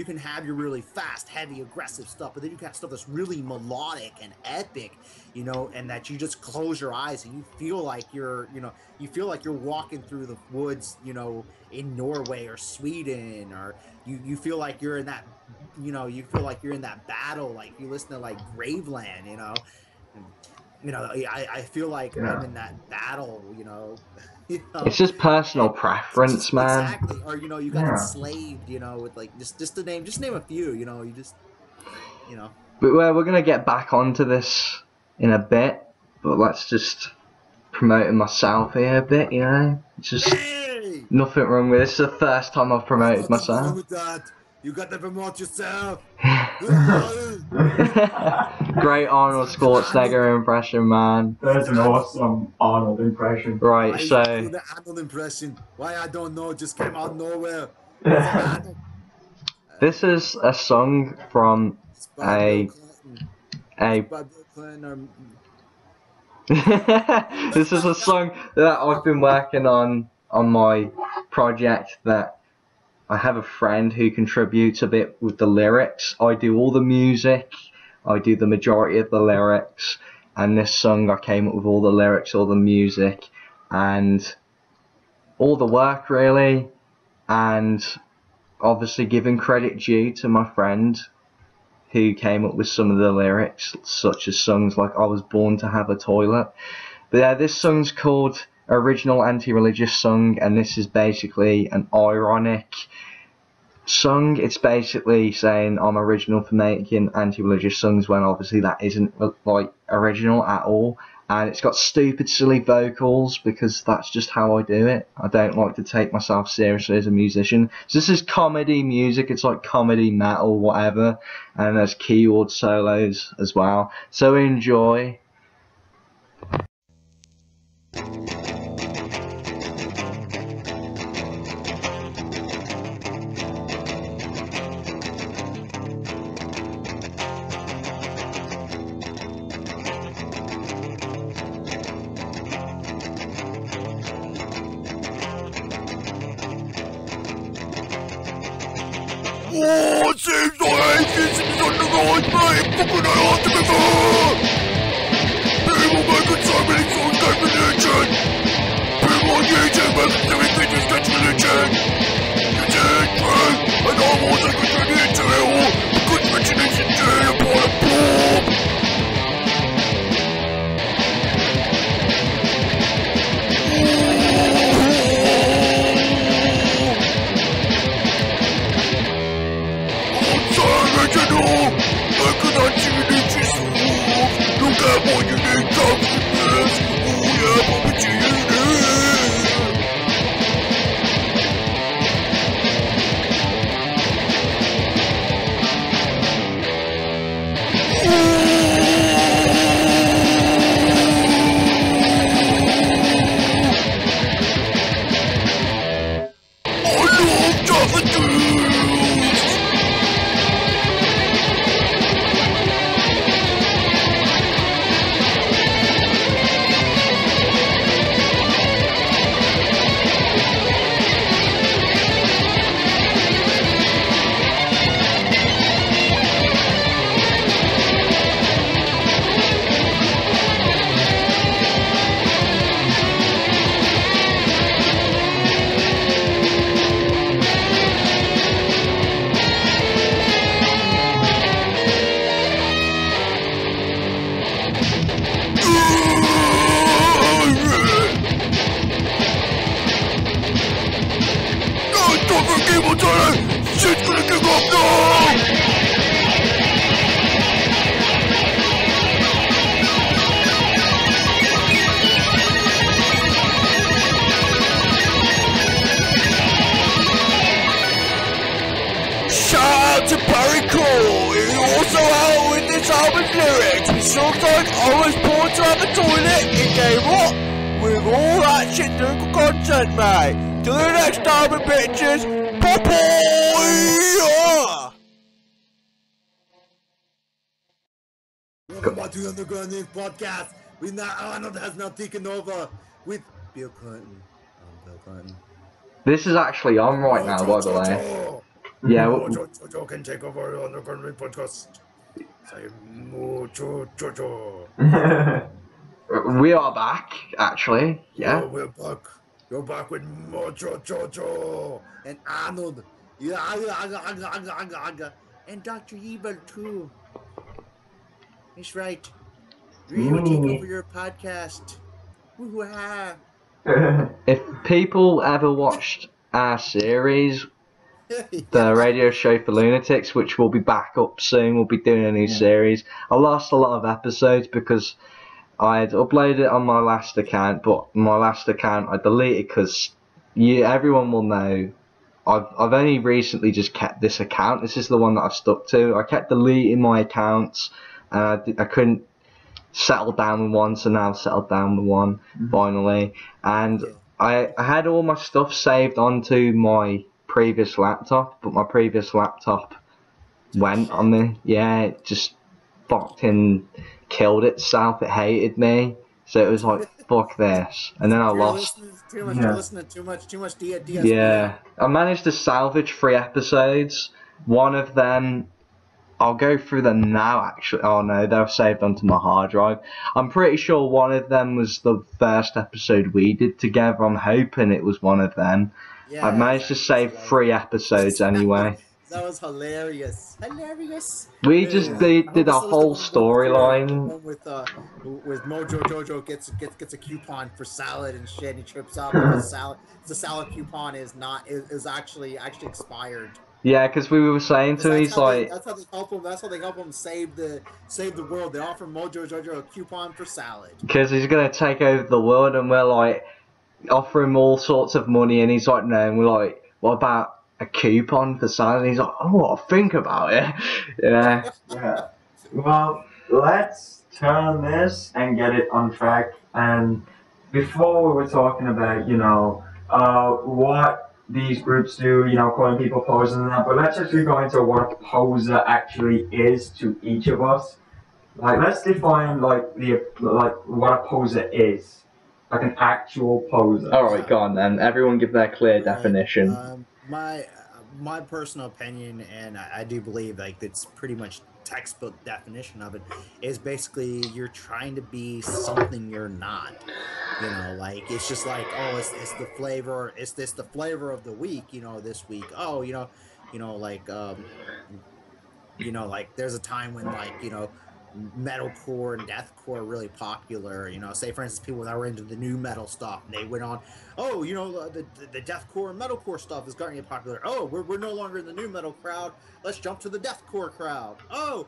can have your really fast, heavy, aggressive stuff, but then you can have stuff that's really melodic and epic, and that you just close your eyes and you feel like you're walking through the woods, in Norway or Sweden, or you feel like you're in that, you feel like you're in that battle, like you listen to like Graveland, I feel like I'm in that battle, It's just personal preference, man. Exactly. Or you got enslaved, with like just name a few, you just. But we're gonna get back onto this in a bit, but let's just promoting myself here a bit, It's just nothing wrong with this. It's the first time I've promoted myself. Wrong with that. You got to promote yourself. Great Arnold Schwarzenegger impression, man. That's an awesome Arnold impression. Right, so the Arnold impression. Why I don't know, just came out of nowhere. This is a song from This is a song that I've been working on my project that I have a friend who contributes a bit with the lyrics. I do all the music, I do the majority of the lyrics, and this song I came up with all the lyrics, all the music, and all the work really, and obviously giving credit due to my friend who came up with some of the lyrics, such as songs like I Was Born to Have a Toilet. But yeah, this song's called Original Anti-Religious Song, and this is basically an ironic song. It's basically saying I'm original for making anti-religious songs when obviously that isn't like original at all, and it's got stupid silly vocals because that's just how I do it. I don't like to take myself seriously as a musician. So this is comedy music, it's like comedy metal, whatever, and there's keyboard solos as well, so enjoy. Oh, it seems like this is on the right, mate. Fucking hell, after before. People making so many songs get religion. People on YouTube making doing videos get religion. It's true, and I wasn't contributing to it all because mention it's in jail upon a bomb. Look at what you need, customers. Oh yeah, Papa G, you I love daffodils. Shit's gonna kick off now! Shout out to Barry Cole, he's also out with this album's lyrics. With songs like I was born to have a toilet, he came up with all that shit lyrical content, mate. Till the next album, bitches. Welcome back to the Underground News Podcast. We now Arnold has now taken over with Bill Clinton. I'm Bill Clinton. This is actually on right now, by the way. Yeah. Jojo can take over the Underground News Podcast. Say We are back, actually. Yeah. Oh, we're back. You're back with Mojo and Arnold. Yeah, and Dr. Evil too. That's right. We will take over your podcast. Woo-ha. If people ever watched our series, the radio show for lunatics, which will be back up soon, we'll be doing a new series. I lost a lot of episodes because I had uploaded it on my last account, but my last account I deleted because everyone will know I've only recently just kept this account. This is the one that I've stuck to. I kept deleting my accounts and I couldn't settle down with one, so now I've settled down with one finally. And I had all my stuff saved onto my previous laptop, but my previous laptop went on me. Yeah, it just fucking killed itself. It hated me. So it was like, fuck this. And then I lost. You're listening too much DSP. Yeah. I managed to salvage 3 episodes. One of them, I'll go through them now actually. Oh no, they're saved onto my hard drive. I'm pretty sure one of them was the first episode we did together. I'm hoping it was one of them. Yeah, I managed to save 3 episodes anyway. That was hilarious. We just did a whole storyline. With Mojo Jojo gets a coupon for salad and shit. And he trips up. The salad coupon is actually expired. Yeah, because we were saying to him, he's like, that's how they help him. That's how they help him save the world. They offer Mojo Jojo a coupon for salad. Because he's gonna take over the world, and we're like, offer him all sorts of money, and he's like, no. And we're like, what about a coupon for salad? And he's like, oh, I'll think about it. Yeah. Yeah. Well, let's turn this and get it on track. And before we were talking about, what these groups do, calling people posers and that, but let's actually go into what a poser actually is to each of us. Like, let's define what a poser is, like an actual poser. All right, go on then. Everyone give their clear definition. my personal opinion, and I do believe like it's pretty much textbook definition of it, is basically you're trying to be something you're not. You know, like it's just like, oh, it's the flavor, it's this the flavor of the week. You know, this week, oh, like like there's a time when like metalcore and deathcore are really popular. Say for instance, people that were into the new metal stuff, and they went on, oh, the deathcore and metalcore stuff is starting to get popular. Oh, we're no longer in the new metal crowd. Let's jump to the deathcore crowd. Oh,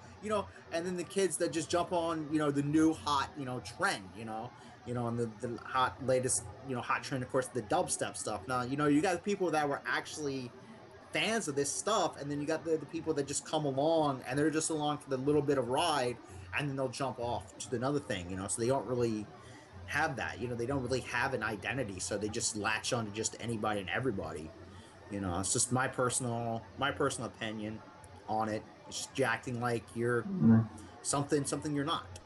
and then the kids that just jump on the new hot trend. And the hot latest hot trend, of course, the dubstep stuff. Now you got people that were actually fans of this stuff, and then you got the people that just come along and they're just along for the little bit of ride, and then they'll jump off to another thing. So they don't really have that. They don't really have an identity, so they just latch on to just anybody and everybody. It's just my personal opinion on it. It's just you acting like you're something you're not.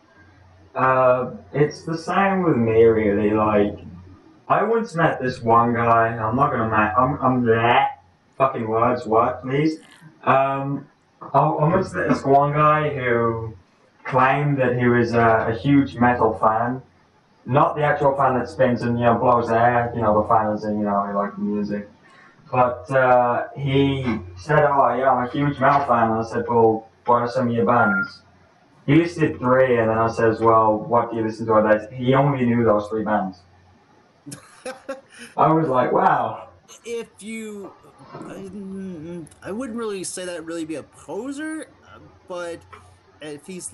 It's the same with me, really. Like, I once met this one guy. I'm not gonna I'm there. Fucking words, what, please? I once met this one guy who claimed that he was a huge metal fan. Not the actual fan that spins and blows air. The fan is he liked the music. But he said, "Oh yeah, I'm a huge metal fan." And I said, "Well, what are some of your bands?" He listed 3, and then I says, "Well, what do you listen to?" He only knew those 3 bands. I was like, "Wow." If you, I wouldn't really say that really be a poser, but if he's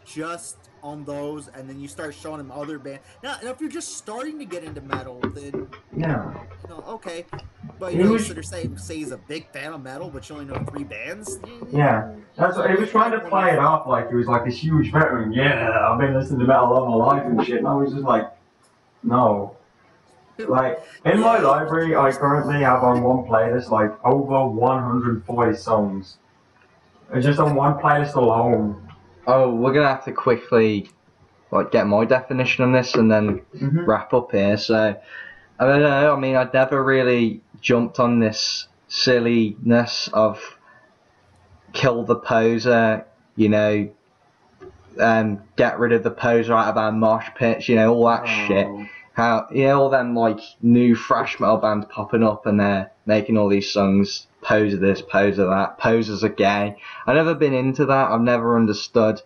just on those, and then you start showing him other bands. Now, if you're just starting to get into metal, then Yeah. Okay. But He you was- sort of say he's a big fan of metal, but you only know 3 bands. Yeah, that's what he was trying to play it off like he was like this huge veteran. Yeah, I've been listening to metal all my life and shit. And I was just like, no. Like in my library, I currently have on one playlist like over 140 songs. It's just on one playlist alone. Oh, we're gonna have to quickly get my definition on this and then wrap up here. So I don't know. I mean, I'd never really jumped on this silliness of kill the poser, get rid of the poser out of our mosh pits, all that shit. How, all them new thrash metal bands popping up and they're making all these songs, poser this, poser that, posers are gay. I've never been into that. I've never understood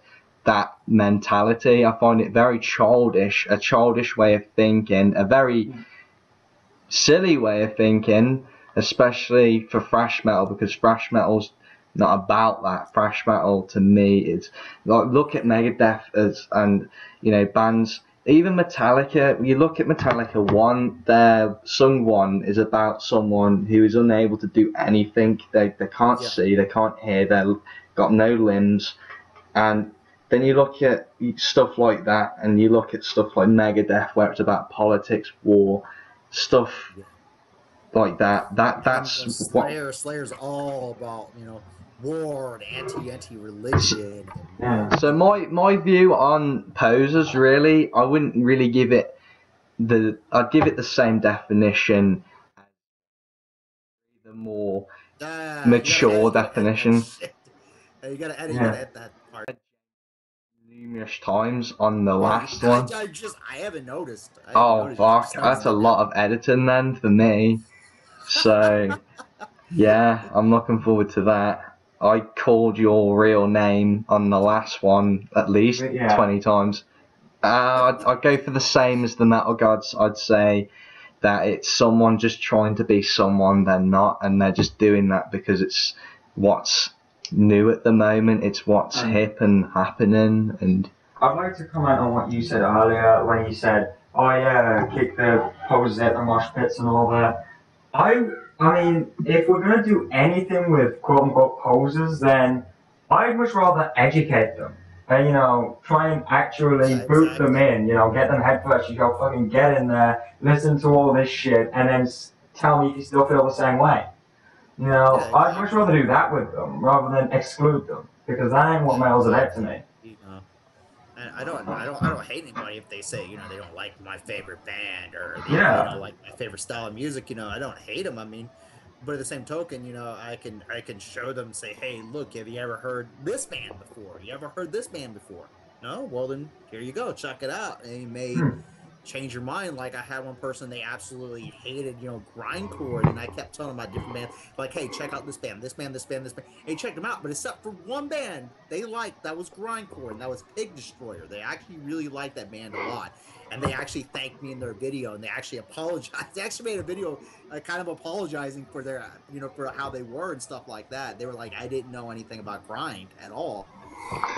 that mentality. I find it very childish, a childish way of thinking, a very silly way of thinking, especially for thrash metal, because thrash metal's not about that. Thrash metal to me is look at Megadeth and bands, even Metallica. You look at Metallica 1, their song 1 is about someone who is unable to do anything. They can't see, they can't hear, they've got no limbs. And then you look at stuff like that, and you look at stuff like Megadeth, where it's about politics, war, stuff like that. That's what Slayer's all about, war and anti-religion. So my view on posers, really, I wouldn't really give it I'd give it the same definition as the more mature definition. You gotta edit that part. Numerous times on the last one. I haven't noticed. Fuck, that's a lot of editing then for me. So, yeah, I'm looking forward to that. I called your real name on the last one at least 20 times. I'd go for the same as the Metal Gods. I'd say that it's someone just trying to be someone they're not, and they're just doing that because it's what's new at the moment. It's what's hip and happening. And I'd like to comment on what you said earlier when you said, "Oh yeah, kick the posers out the mosh pits and all that." I mean, if we're gonna do anything with quote unquote posers, then I'd much rather educate them and try and actually boot them in. Get them head first. You go fucking get in there, listen to all this shit, and then tell me if you still feel the same way. I'd much rather do that with them rather than exclude them, because that ain't what metal's about to me. And I don't hate anybody if they say they don't like my favorite band or they don't like my favorite style of music. I don't hate them. I mean, But at the same token, you know, I can show them, say, hey, look, have you ever heard this band before? You ever heard this band before? No? Well, then here you go, check it out, and you may change your mind. Like I had one person, they absolutely hated, you know, grindcore, and I kept telling them about different bands, like, hey, check out this band, this band, this band, this band. And checked them out, but except for one band they liked, that was grindcore, and that was Pig Destroyer. They actually really liked that band a lot, and they actually thanked me in their video, and they actually apologized. They actually made a video, kind of apologizing for their, you know, for how they were and stuff like that. They were like, I didn't know anything about grind at all,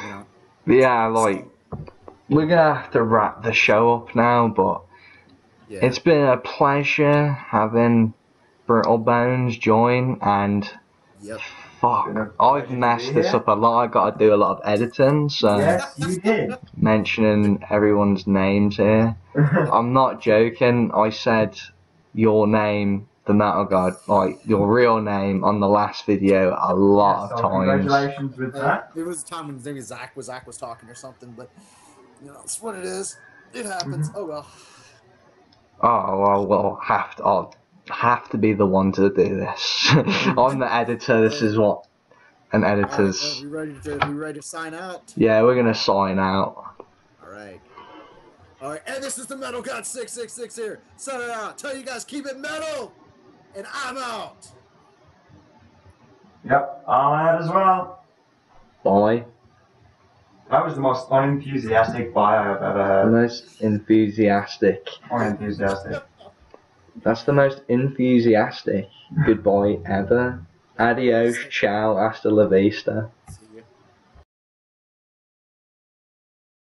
you know. Yeah, like, we're gonna have to wrap the show up now, but Yeah. it's been a pleasure having Brittle Bones join, and Yep. fuck, Been a I've pleasure to messed be this here. up a lot. I gotta do a lot of editing, so Yes, you did. mentioning everyone's names here. I'm not joking, I said your name, the Metal God, like your real name on the last video a lot So of times. congratulations with that. There was a time when maybe Zach was talking or something, but you know, it's what it is. It happens. Oh well. Oh well, I'll have to be the one to do this. I'm the editor. This is what an editor's. We ready to sign out? Yeah, we're gonna sign out. All right. And this is the Metal God 666 here. Sign it out. Tell you guys, keep it metal, and I'm out. Yep, I'm out as well. Bye. That was the most unenthusiastic bye I've ever The heard. most enthusiastic. Unenthusiastic. That's the most enthusiastic goodbye ever. Adios, ciao, hasta la vista.